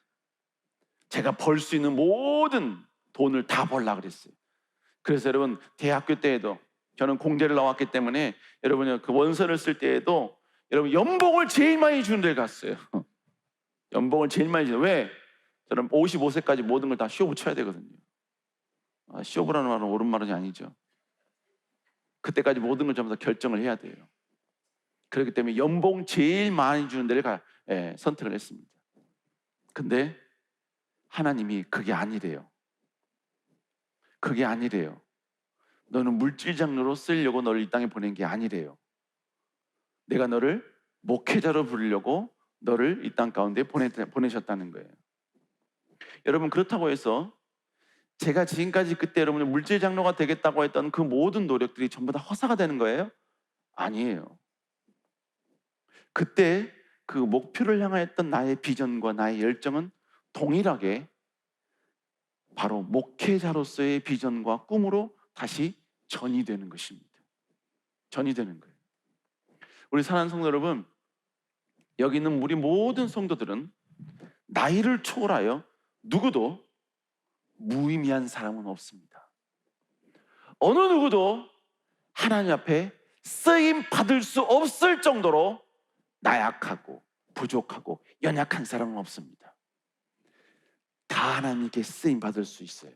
제가 벌 수 있는 모든 돈을 다 벌려고 그랬어요. 그래서 여러분 대학교 때에도 저는 공대를 나왔기 때문에 여러분 그 원서를 쓸 때에도 여러분 연봉을 제일 많이 주는 데 갔어요. 연봉을 제일 많이 주는. 왜? 저는 55세까지 모든 걸 다 쇼부 쳐야 되거든요. 쇼부라는 말은 옳은 말은 아니죠. 그때까지 모든 걸 전부 다 결정을 해야 돼요. 그렇기 때문에 연봉 제일 많이 주는 데를 선택을 했습니다. 근데 하나님이 그게 아니래요. 그게 아니래요. 너는 물질장로로 쓰려고 너를 이 땅에 보낸 게 아니래요. 내가 너를 목회자로 부르려고 너를 이 땅 가운데 보내셨다는 거예요. 여러분 그렇다고 해서 제가 지금까지 그때 여러분들 물질장로가 되겠다고 했던 그 모든 노력들이 전부 다 허사가 되는 거예요? 아니에요. 그때 그 목표를 향하였던 나의 비전과 나의 열정은 동일하게 바로 목회자로서의 비전과 꿈으로 다시 전이 되는 것입니다. 전이 되는 거예요. 우리 사랑하는 성도 여러분, 여기 있는 우리 모든 성도들은 나이를 초월하여 누구도 무의미한 사람은 없습니다. 어느 누구도 하나님 앞에 쓰임 받을 수 없을 정도로 나약하고 부족하고 연약한 사람은 없습니다. 다 하나님께 쓰임 받을 수 있어요.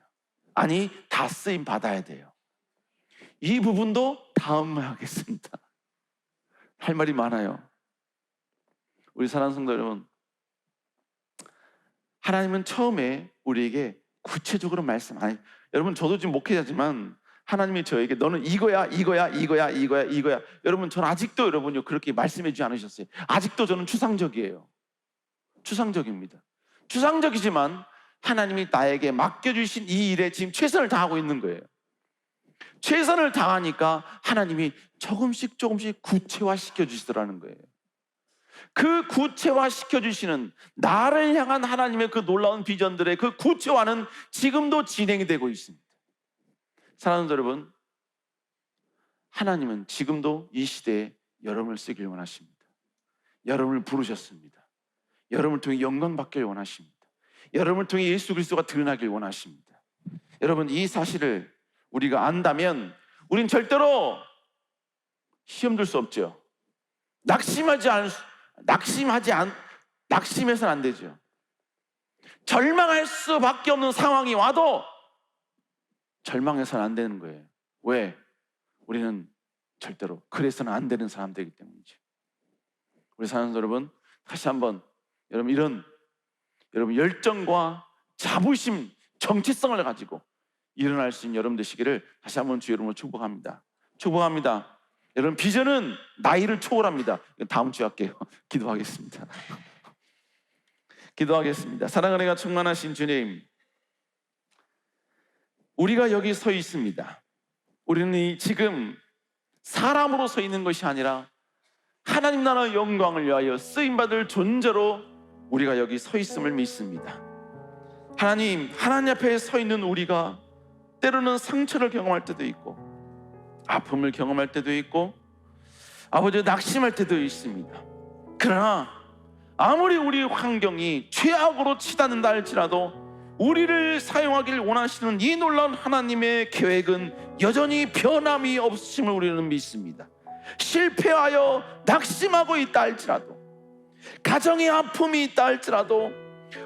아니, 다 쓰임 받아야 돼요. 이 부분도 다음에 하겠습니다. 할 말이 많아요. 우리 사랑하는 성도 여러분, 하나님은 처음에 우리에게 구체적으로 말씀 안 해요. 여러분 저도 지금 목회자지만 하나님이 저에게 너는 이거야. 여러분 저는 아직도 여러분요 그렇게 말씀해 주지 않으셨어요. 아직도 저는 추상적이에요. 추상적입니다. 추상적이지만 하나님이 나에게 맡겨주신 이 일에 지금 최선을 다하고 있는 거예요. 최선을 다하니까 하나님이 조금씩 구체화시켜 주시더라는 거예요. 그 구체화시켜 주시는 나를 향한 하나님의 그 놀라운 비전들의 그 구체화는 지금도 진행이 되고 있습니다. 사랑하는 여러분, 하나님은 지금도 이 시대에 여러분을 쓰길 원하십니다. 여러분을 부르셨습니다. 여러분을 통해 영광 받길 원하십니다. 여러분을 통해 예수 그리스도가 드러나길 원하십니다. 여러분 이 사실을 우리가 안다면 우린 절대로 시험 들 수 없죠. 낙심해서는 안 되죠. 절망할 수밖에 없는 상황이 와도 절망해서는 안 되는 거예요. 왜? 우리는 절대로 그래서는 안 되는 사람들이기 때문이죠. 우리 사랑하는 여러분, 다시 한번 여러분 이런 여러분 열정과 자부심, 정체성을 가지고 일어날 수 있는 여러분 되시기를 다시 한번 주 여러분을 축복합니다. 축복합니다. 여러분 비전은 나이를 초월합니다. 다음 주에 할게요. 기도하겠습니다. 기도하겠습니다. 사랑의 은혜가 충만하신 주님, 우리가 여기 서 있습니다. 우리는 지금 사람으로 서 있는 것이 아니라 하나님 나라의 영광을 위하여 쓰임받을 존재로 우리가 여기 서 있음을 믿습니다. 하나님 앞에 서 있는 우리가 때로는 상처를 경험할 때도 있고 아픔을 경험할 때도 있고 아버지 낙심할 때도 있습니다. 그러나 아무리 우리 환경이 최악으로 치닫는다 할지라도 우리를 사용하길 원하시는 이 놀라운 하나님의 계획은 여전히 변함이 없으심을 우리는 믿습니다. 실패하여 낙심하고 있다 할지라도, 가정의 아픔이 있다 할지라도,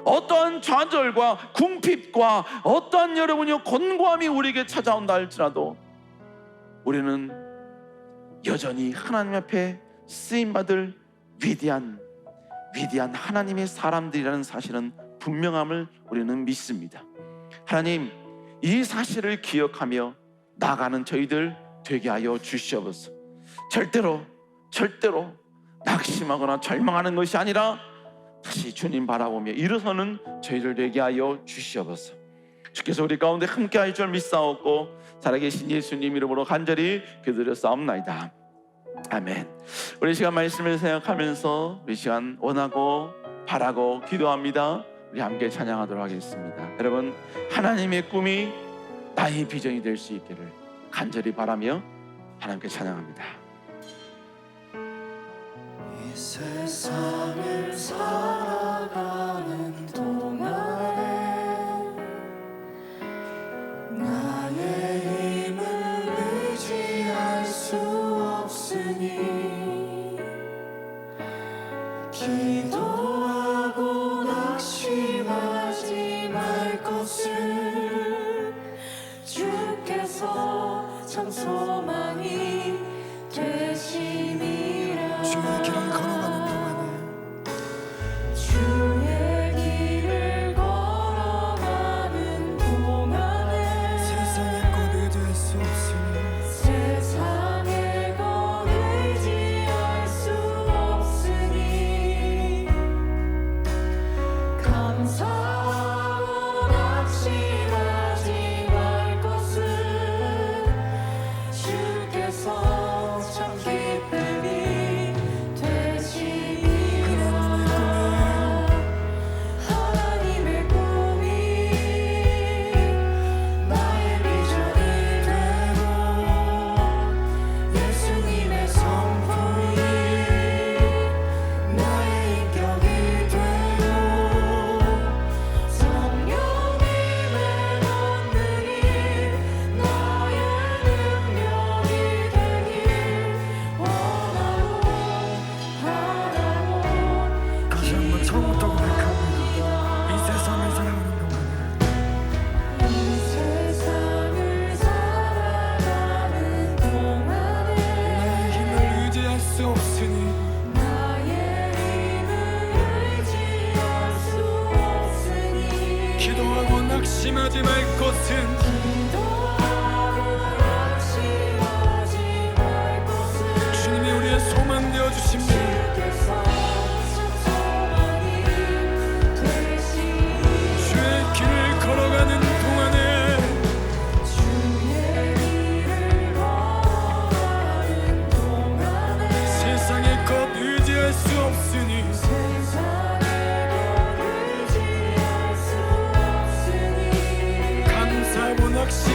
어떠한 좌절과 궁핍과 어떠한 여러분의 곤고함이 우리에게 찾아온다 할지라도 우리는 여전히 하나님 앞에 쓰임받을 위대한 하나님의 사람들이라는 사실은 분명함을 우리는 믿습니다. 하나님, 이 사실을 기억하며 나가는 저희들 되게 하여 주시옵소서. 절대로 낙심하거나 절망하는 것이 아니라 다시 주님 바라보며 일어서는 저희들 되게 하여 주시옵소서. 주께서 우리 가운데 함께 하실 줄 믿사옵고 살아계신 예수님 이름으로 간절히 기도드렸사옵나이다. 아멘. 우리 시간 말씀을 생각하면서 우리 시간 원하고 바라고 기도합니다. 우리 함께 찬양하도록 하겠습니다. 여러분, 하나님의 꿈이 나의 비전이 될 수 있기를 간절히 바라며 하나님께 찬양합니다. 이 세상을 살아가는 동안에 나의 힘을 의지할 수 없으니 기도하고 낙심하지 말 것을 주께서 참 소망이 되심이라. 주의 길을 걸어가는 동안에 세상의 것 의지할 수 없으니 감사하고 낙심하지 말 것을 주께서 참 기쁨이 되시리라. 하나님의 꿈이 나의 비전이 되고 예수님의 성품이 나의 인격이 되고 성령님의 권능이 나의 능력이 되길 원하고 바라고 다시 한번 처음부터 고백합니다. 이 세상을 살아가는 동안에 이 세상을 살아가는 동안에 나의 힘을 의지할 수 없으니 나의 힘을 의지할 수 없으니 기도하고 낙심하지 말 것은 기도하고 낙심하지 말 것을 주님이 우리의 소망 되어 주십니다. 주께서 참 소망이 되시니 주의 길을 걸어가는 동안에 주의 길을 걸어가는 동안에 세상의 것 의지할 수 없으니 세상의 것 의지할 수 없으니 감사하고 낙심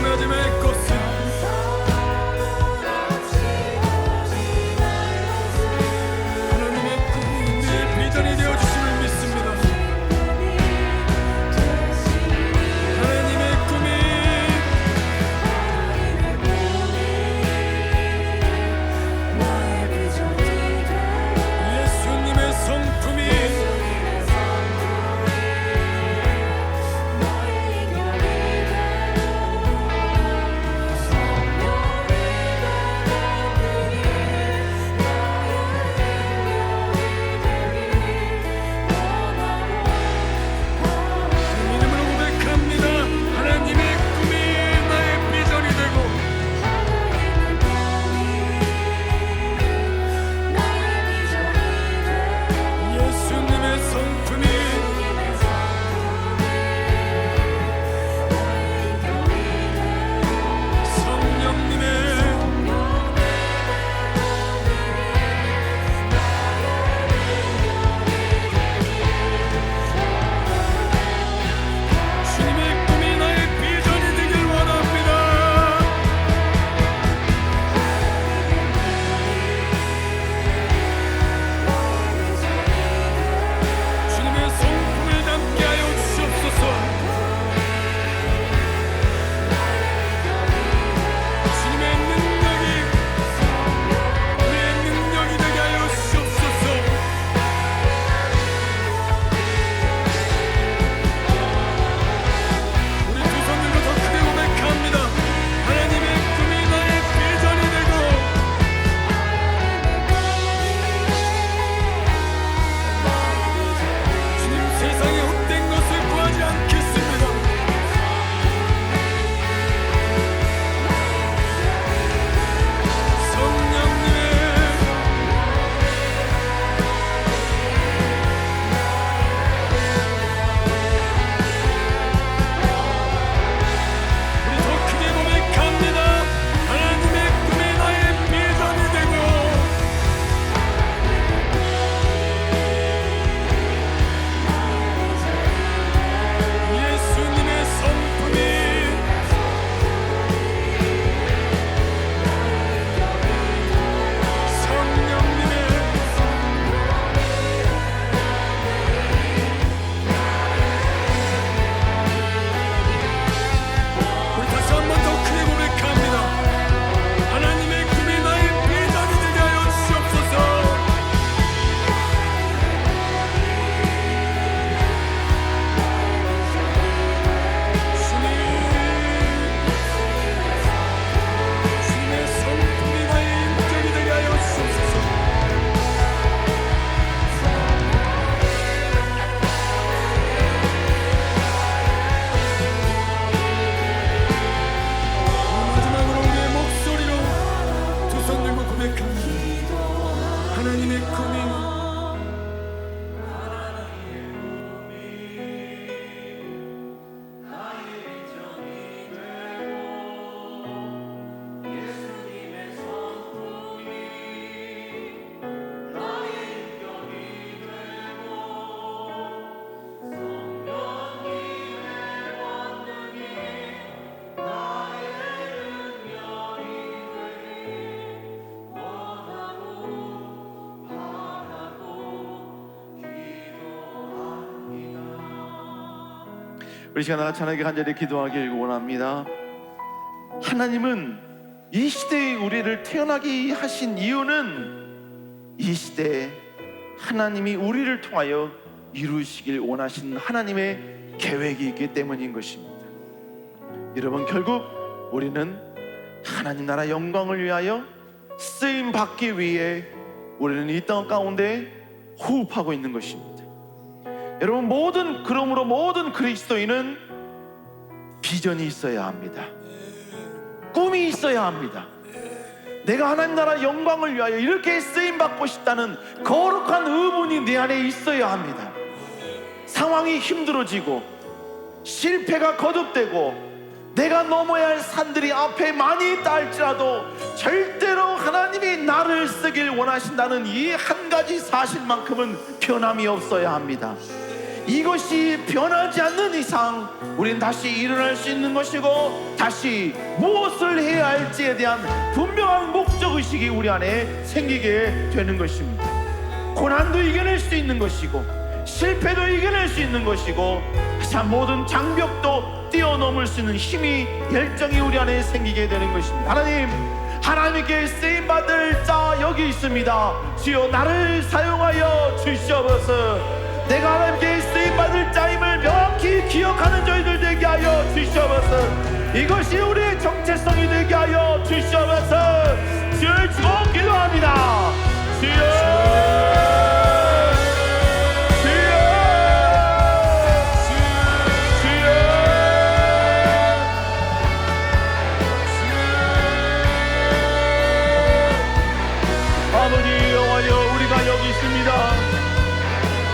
우리 시간 같이 하나님께 간절히 기도하길 원합니다. 하나님은 이 시대에 우리를 태어나게 하신 이유는 이 시대에 하나님이 우리를 통하여 이루시길 원하신 하나님의 계획이 있기 때문인 것입니다. 여러분, 결국 우리는 하나님 나라 영광을 위하여 쓰임 받기 위해 우리는 이 땅 가운데 호흡하고 있는 것입니다. 여러분, 그러므로 모든 그리스도인은 비전이 있어야 합니다. 꿈이 있어야 합니다. 내가 하나님 나라 영광을 위하여 이렇게 쓰임 받고 싶다는 거룩한 의문이 내 안에 있어야 합니다. 상황이 힘들어지고 실패가 거듭되고 내가 넘어야 할 산들이 앞에 많이 있다 할지라도 절대로 하나님이 나를 쓰길 원하신다는 이 한 가지 사실만큼은 변함이 없어야 합니다. 이것이 변하지 않는 이상 우리는 다시 일어날 수 있는 것이고 다시 무엇을 해야 할지에 대한 분명한 목적의식이 우리 안에 생기게 되는 것입니다. 고난도 이겨낼 수 있는 것이고 실패도 이겨낼 수 있는 것이고 참 모든 장벽도 뛰어넘을 수 있는 힘이 열정이 우리 안에 생기게 되는 것입니다. 하나님께 쓰임받을 자 여기 있습니다. 주여 나를 사용하여 주시옵소서. 내가 하나님께 쓰임받을 자임을 명확히 기억하는 저희들 되게 하여 주시옵소서. 이것이 우리의 정체성이 되게 하여 주시옵소서. 주를 주고 기도합니다. 주여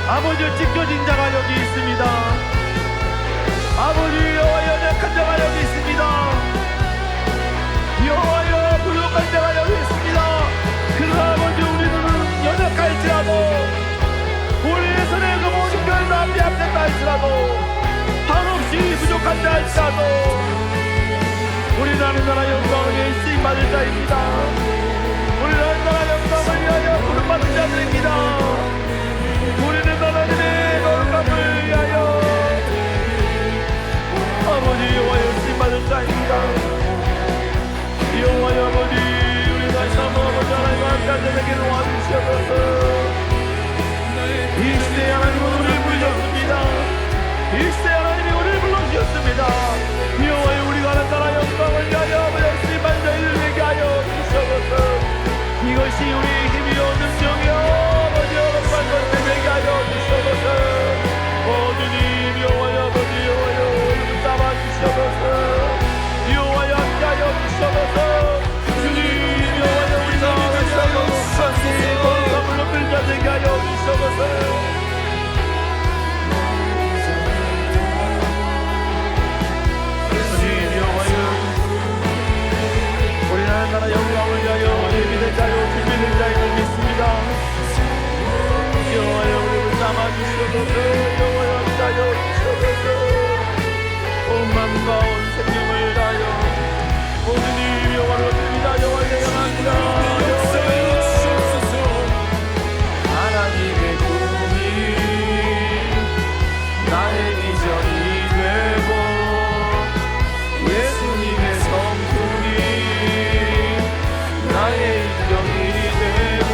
아버지여, 찢겨진 자가 여기 있습니다. 아버지, 여호와 연약한 자가 여기 있습니다. 여호와여, 부족한 자가 여기 있습니다. 그러나 아버지, 우리는 연약할지라도 우리의 손에 그 모든 별도 앞에 앞댄다 할지라도 한없이 부족한 자 할지라도 우리는 하나님 나라 영광을 위해 쓰임받을 자입니다. 우리는 하나님 나라 영광을 위하여 부름받은 자들입니다. 우리는 하나님의 거룩함을 위하여 아버지 여호와여 쓰임받을 자입니다. 여호와여 아버지, 우리 다시 한번 아버지 하나님과 함께 앉아되기를 도와주시옵소서. 이 시대에 하나님은 우리를 부르셨습니다. 이 시대에 하나님이 우리를 불러주셨습니다. 여호와여, 우리가 하나님 나라 영광을 위하여 아버지 쓰임받은 자들을 되게 하여 주시옵소서. 이것이 우리의 힘이요 능력이요 되게 하여 주시옵소서. 주님 여호와여 아버지, 여호와여 우리를 잡아주시옵소서. 여호와여 함께하여 주시옵소서. 주님 여호와여 우리가 다시 한번 산지 거룩함을 높일 자 되게 하여 주시옵소서. 주님 여호와여, 우리는 하나님 나라 영광을 위하여 예비된 자요 준비된 자임을 믿습니다. 여호와여 우리를 담아주시옵소서. 여호와여 함께하여 주시옵소서. 온 마음과 온 생명을 다하여 주님 여호와로 드립니다. 여호와여 영합니다. 여호와여 주시옵소서. 하나님의 꿈이 나의 비전이 되고 예수님의 성품이 나의 인정이 되고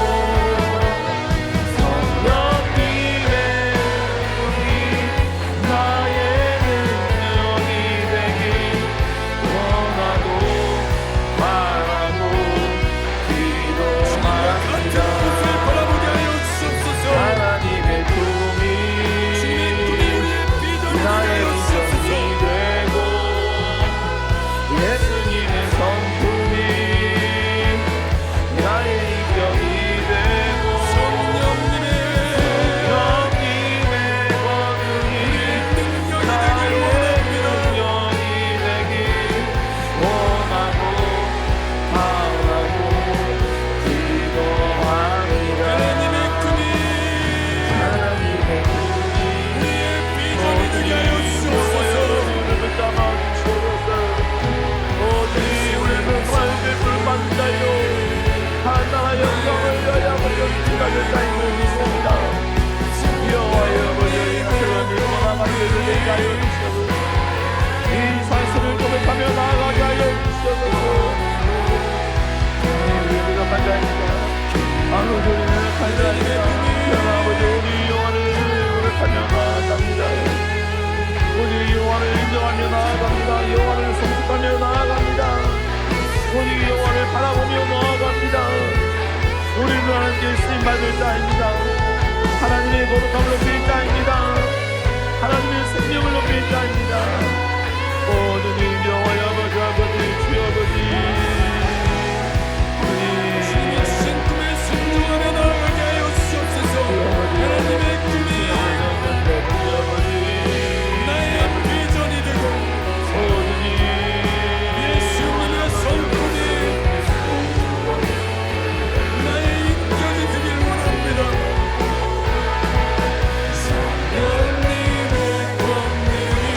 바라보며 나아갑니다. 우리는 하나님께 쓰임받을 자입니다. 하나님의 거룩함을 높일 자입니다. 하나님의 생명을 높일 자입니다. 모든 이 여호와의 아버지, 아버지, 주여 아버지, 주님의 주신 꿈에 순종하며 나아가게 하여 주시옵소서. 하나님의 꿈이 나의 비전이 되고 예수님의 성품이 나의 인격이 되길 원합니다. 하나님의 권능이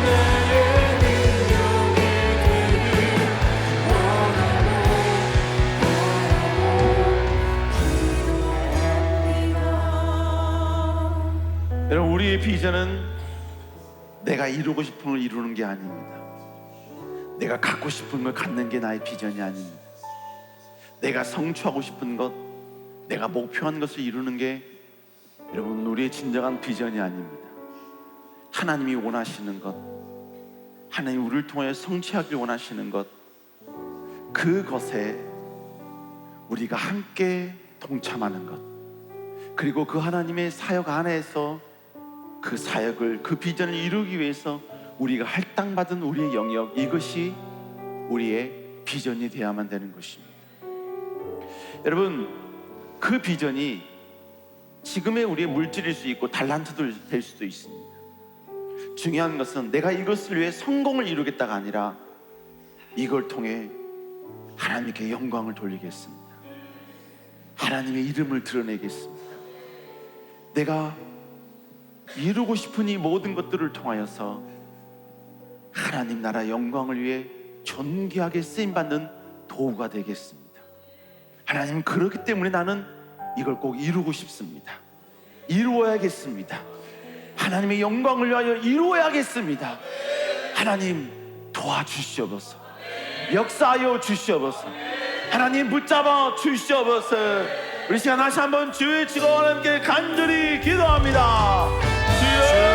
나의 능력이 되길 기도합니다. 여러분, 우리의 비전은 내가 이루고 싶은 걸 이루는 게 아닙니다. 내가 갖고 싶은 걸 갖는 게 나의 비전이 아닙니다. 내가 성취하고 싶은 것, 내가 목표한 것을 이루는 게 여러분 우리의 진정한 비전이 아닙니다. 하나님이 원하시는 것, 하나님 우리를 통해 성취하길 원하시는 것, 그것에 우리가 함께 동참하는 것, 그리고 그 하나님의 사역 안에서 그 사역을, 그 비전을 이루기 위해서 우리가 할당받은 우리의 영역, 이것이 우리의 비전이 되어야만 되는 것입니다. 여러분, 그 비전이 지금의 우리의 물질일 수 있고 달란트도 될 수도 있습니다. 중요한 것은 내가 이것을 위해 성공을 이루겠다가 아니라 이걸 통해 하나님께 영광을 돌리겠습니다. 하나님의 이름을 드러내겠습니다. 내가 이루고 싶은 이 모든 것들을 통하여서 하나님 나라 영광을 위해 존귀하게 쓰임받는 도구가 되겠습니다. 하나님, 그렇기 때문에 나는 이걸 꼭 이루고 싶습니다. 이루어야겠습니다. 하나님의 영광을 위하여 이루어야겠습니다. 하나님 도와주시옵소서. 역사하여 주시옵소서. 하나님 붙잡아 주시옵소서. 우리 시간 다시 한번 주의 치고 하나님께 간절히 기도합니다. 주여,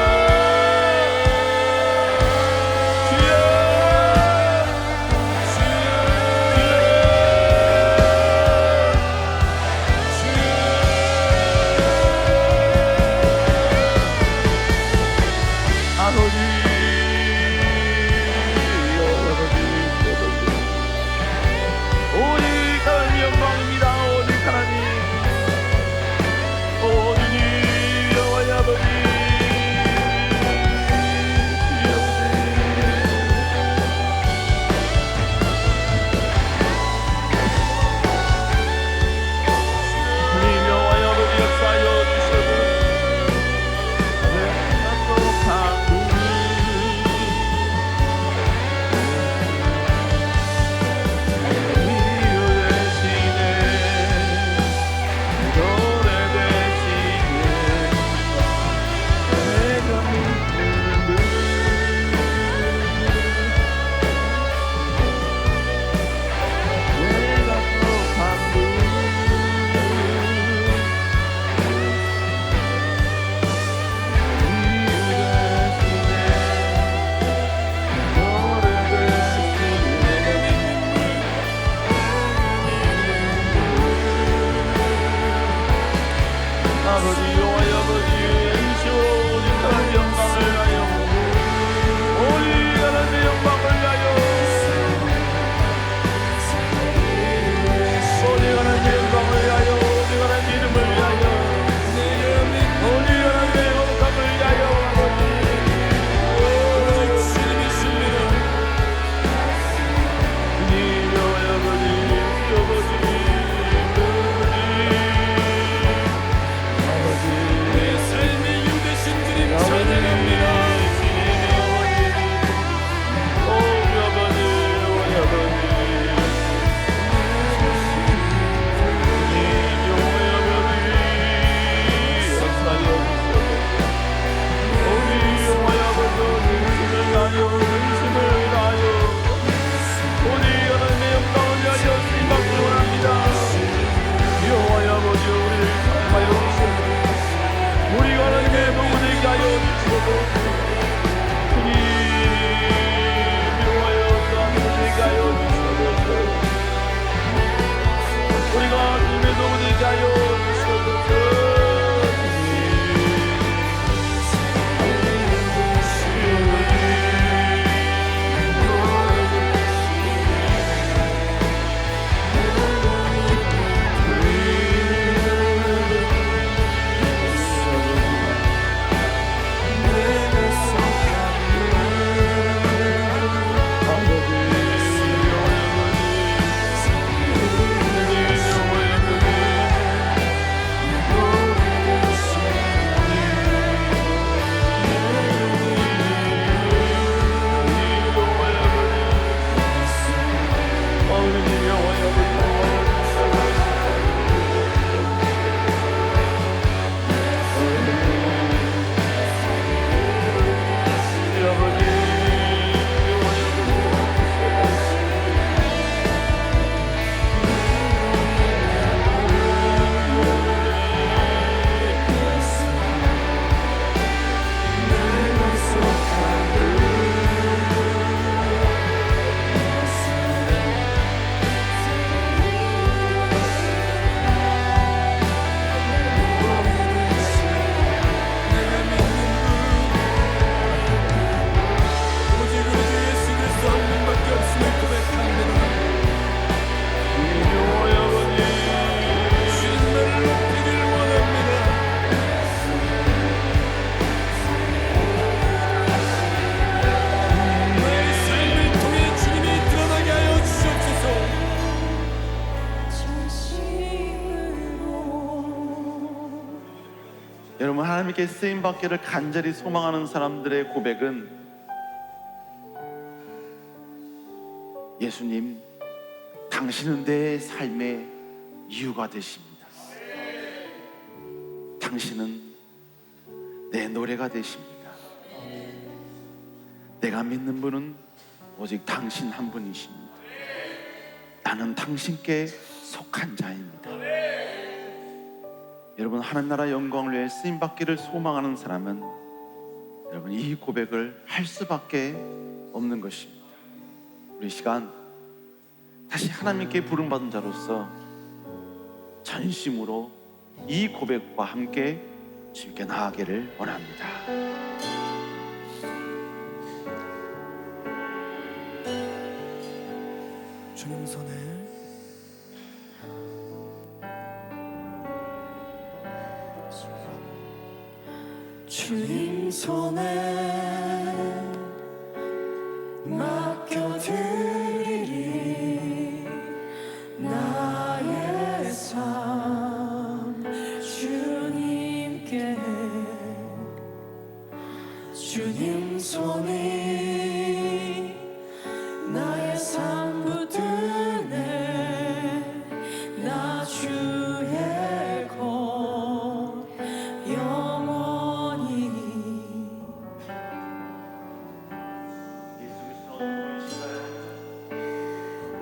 영광입니다. 오직 하나님, 오직 여호와 아버지, 하나님께 쓰임 받기를 간절히 소망하는 사람들의 고백은 예수님, 당신은 내 삶의 이유가 되십니다. 당신은 내 노래가 되십니다. 내가 믿는 분은 오직 당신 한 분이십니다. 나는 당신께 속한 자입니다. 여러분, 하나님 나라 영광을 위해 쓰임받기를 소망하는 사람은 여러분 이 고백을 할 수밖에 없는 것입니다. 우리 시간 다시 하나님께 부름받은 자로서 전심으로 이 고백과 함께 주님께 나아가기를 원합니다. 주님 손에 주님 손에 맡겨드리리 나의 삶 주님께 주님 손이 나의 삶 붙드네 나 주의 것 영원히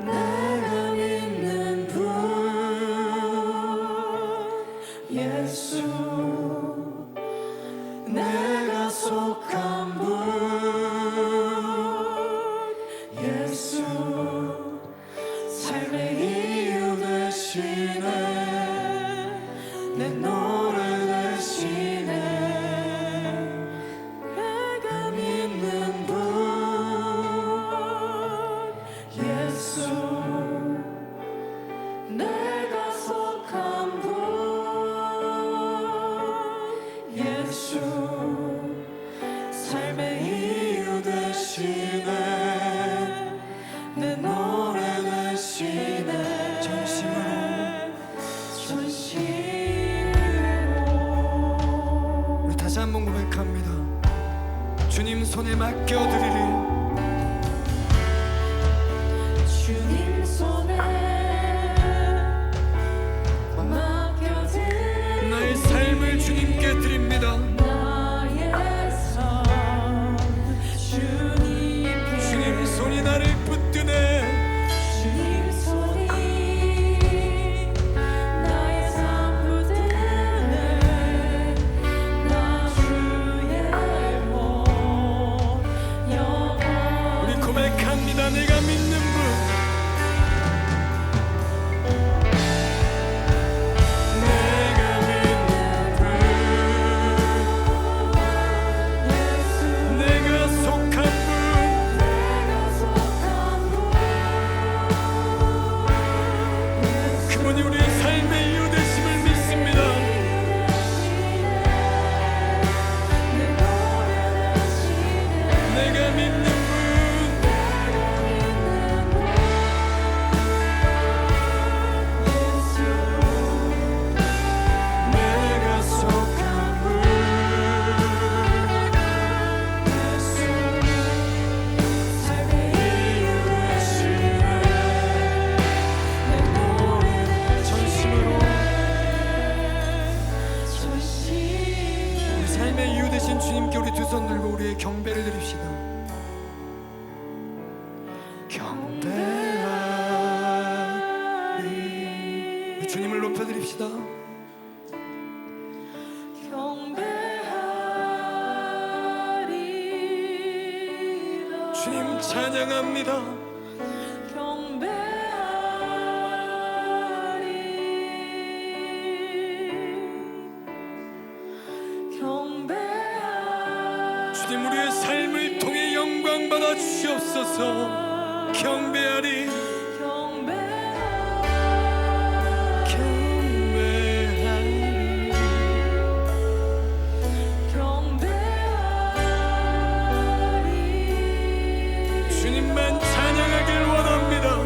내가 믿는 분 예수 내가 속한 분 예수 삶의 이유 되시네 내 노래 되시네 내가 믿는 분 예수 내가 속한 분 예수 삶의 이유 되시네 내 노래 되시네 전심으로 우리 다시 한번 고백합니다. 주님 손에 맡겨드리리 주님 손에 맡겨드리리 나의 삶을 주님께 드립니다. 나의 삶 주님께 주님 손이 나를 붙드네 주님 손이 나의 삶 붙드네 나 주의 것 영원히 우리 고백합니다. 내가 믿는 분 내가 믿는 분 예수 내가 속한 분 내가 속한 분 예수 그분이 우리의 삶의 이유 되심을 믿습니다. 내 노래 되시네 내가 믿는 분 예수 내가 속한 분 예수 삶의 이유 되시네 내 노래 전심으로 전심으로 우리 삶의 이유 되신 주님께 우리 두 손 들고 우리의 경배를 드립시다. 경배하리 우리 주님을 높여드립시다. 경배하리라 주님 찬양합니다. 주님 우리의 삶을 통해 영광 받아 주시옵소서. 경배하리 경배하리 주님만 찬양하길 원합니다.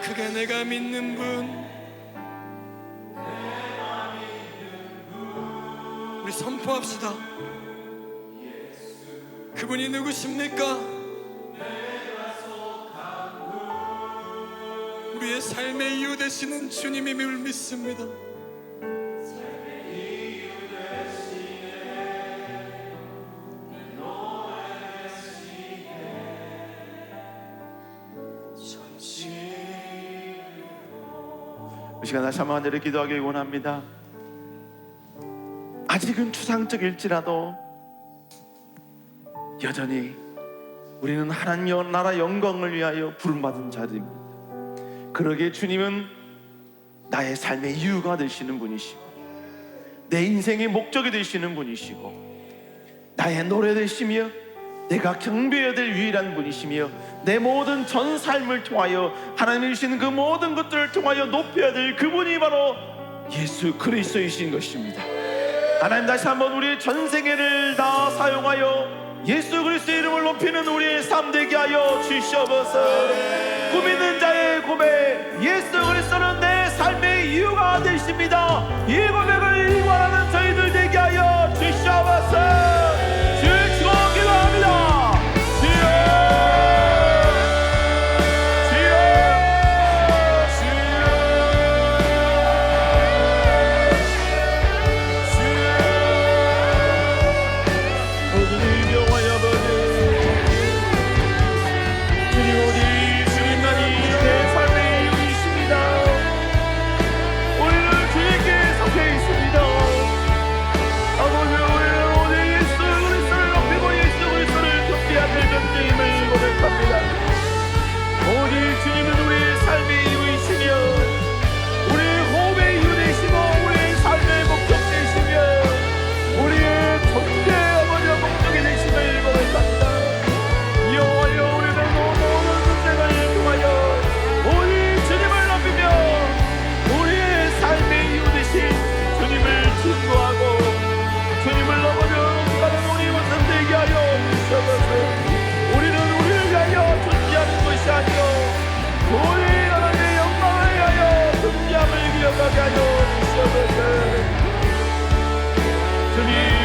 크게 내가 믿는 분, 우리 선포합시다. 그분이 누구십니까? 우리의 삶의 이유 되시는 주님임을 믿습니다. 이 시간 다시 한번 간절히 기도하기 원합니다. 아직은 추상적일지라도 여전히 우리는 하나님 나라 영광을 위하여 부름받은 자들입니다. 그러기에 주님은 나의 삶의 이유가 되시는 분이시고 내 인생의 목적이 되시는 분이시고 나의 노래 되시며 내가 경배해야 될 유일한 분이시며 내 모든 전 삶을 통하여 하나님이 주시는 그 모든 것들을 통하여 높여야 될 그분이 바로 예수 그리스도이신 것입니다. 하나님, 다시 한번 우리의 전 생애를 다 사용하여 예수 그리스도의 이름을 높이는 우리의 삶 되게 하여 주시옵소서. 꿈 있는 자의 고백, 예수 그리스도는 내 삶의 이유가 되십니다. 이 고백을 일관하는 저희들 되게 하여 주시옵소서. 주를 치고 기도합니다. 주여, 주여, 주여, 주님 영화여 주님 어디 주님만이 내 삶의 이유이십니다. 우리는 주님께 속해 있습니다. 아버지, 우리는 오늘 예수 그리스도를 높이고 예수 그리스도를 경배하는 존재임을 고백합니다. 오직 주님은 우리의 삶의 이유이시며 우리의 호흡의 이유 되시고 우리의 삶의 목적 되시며 우리의 존재 아버지와 목적이 되심을 고백합니다. 여호와여, 우리가 모든 문제를 통하여 오직 주님을 높이며 우리의 삶의 이유 되신 주님을 증거하고 주님을 넘어져 가는 우리 모습 되게 하여 주시옵소서. 우리는 우리를 위하여 존재하는 것이 아니요 우리 하나님의 영광을 위하여 존재함을 기억하게 하여 주시옵소서.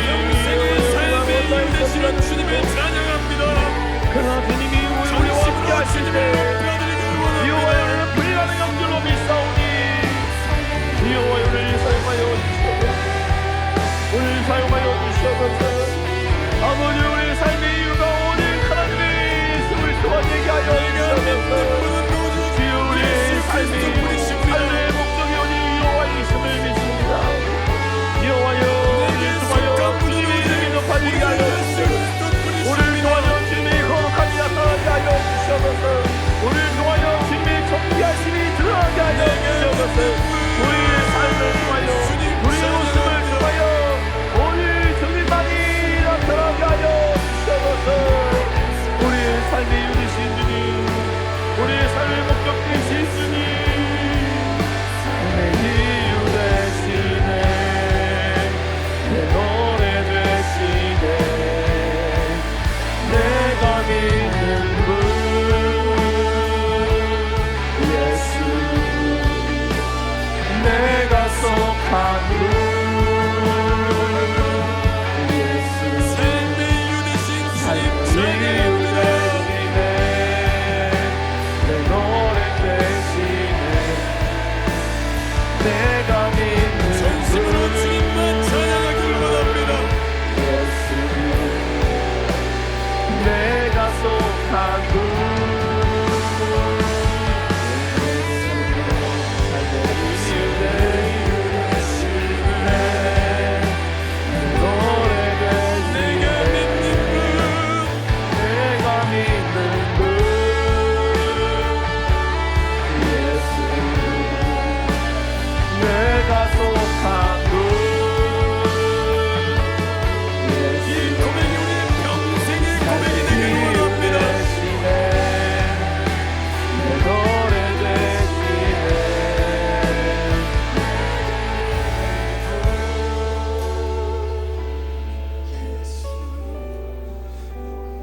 영생의 삶의 이유 되시는 주님을 찬양합니다. 그러나 주님이 우리와 함께 하시되 여호와여는 불의하는 영들로 믿사오니 여호와여를 사용하여 주시옵소서. 오늘 사용하여 주시옵소서. 아버지, 우리의 삶의 이유가 오직 하나님의 예수를 소원하게 하여 주시옵소서. 주여, 우리의 삶의 이유, 삶의 목적이 오직 여호와이심을 믿습니다. 여호와여, 예수하여 주님의 이름이 높아지게 하여 주시옵소서. 우리를 도와줘 주님의 거룩함이 나타나게 하여 주시옵소서. 우리를 도와줘 주님의 존귀하심이 드러나게 하여 주시옵소서. 우리의 삶을 통하여 우리의 모습을 통하여 오늘 주님만이 나타나게 하여 주시옵소서. 우리의 삶의 이유 되신 주님, 우리의 삶의 목적 되신 주님, 내 이유 되시네, 내 노래 되시네, 내가 믿는 분 예수, 내가 속한 분 예수, 삶의 이유 되신 주님 이유 찬양합니다. 되시네, 내 노래 되시네, 내가 믿는 전심으로 주님만 찬양하길 원합니다. 예수, 내가 속한 분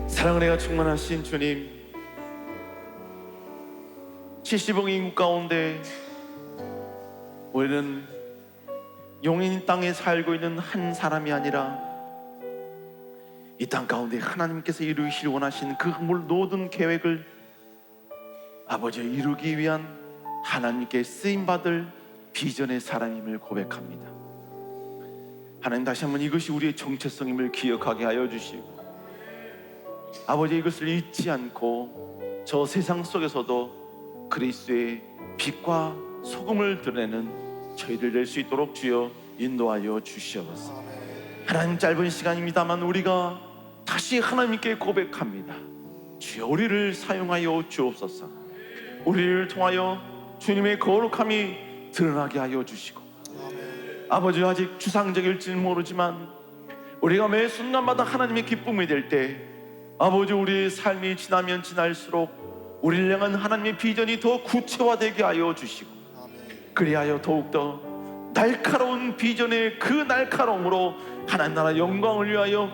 사랑을 내가 충만하신 주님, 70억 인구 가운데 우리는 용인 땅에 살고 있는 한 사람이 아니라 이 땅 가운데 하나님께서 이루시길 원하신 그 모든 계획을 아버지 이루기 위한 하나님께 쓰임받을 비전의 사람임을 고백합니다. 하나님, 다시 한번 이것이 우리의 정체성임을 기억하게 하여 주시고 아버지 이것을 잊지 않고 저 세상 속에서도 그리스도의 빛과 소금을 드러내는 저희들 될 수 있도록 주여 인도하여 주시옵소서. 하나님, 짧은 시간입니다만 우리가 다시 하나님께 고백합니다. 주여 우리를 사용하여 주옵소서. 우리를 통하여 주님의 거룩함이 드러나게 하여 주시고 아버지, 아직 추상적일지는 모르지만 우리가 매 순간마다 하나님의 기쁨이 될 때 아버지 우리의 삶이 지나면 지날수록 우리를 향한 하나님의 비전이 더 구체화되게 하여 주시고 그리하여 더욱더 날카로운 비전의 그 날카로움으로 하나님 나라 영광을 위하여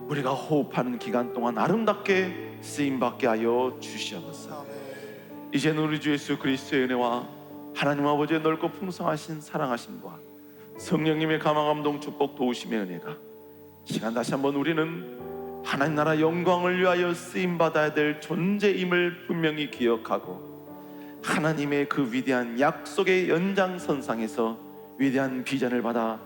우리가 호흡하는 기간 동안 아름답게 쓰임받게 하여 주시옵소서. 이제는 우리 주 예수 그리스도의 은혜와 하나님 아버지의 넓고 풍성하신 사랑하심과 성령님의 감화감동 축복 도우심의 은혜가 시간 다시 한번 우리는 하나님 나라 영광을 위하여 쓰임받아야 될 존재임을 분명히 기억하고 하나님의 그 위대한 약속의 연장선상에서 위대한 비전을 받아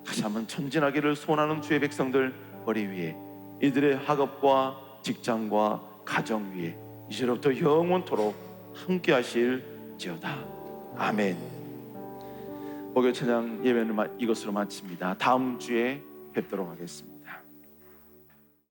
다시 한번 전진하기를 소원하는 주의 백성들 머리 위에 이들의 학업과 직장과 가정 위에 이제로부터 영원토록 함께 하실지어다. 아멘. 목요 찬양 예배는 이것으로 마칩니다. 다음 주에 뵙도록 하겠습니다.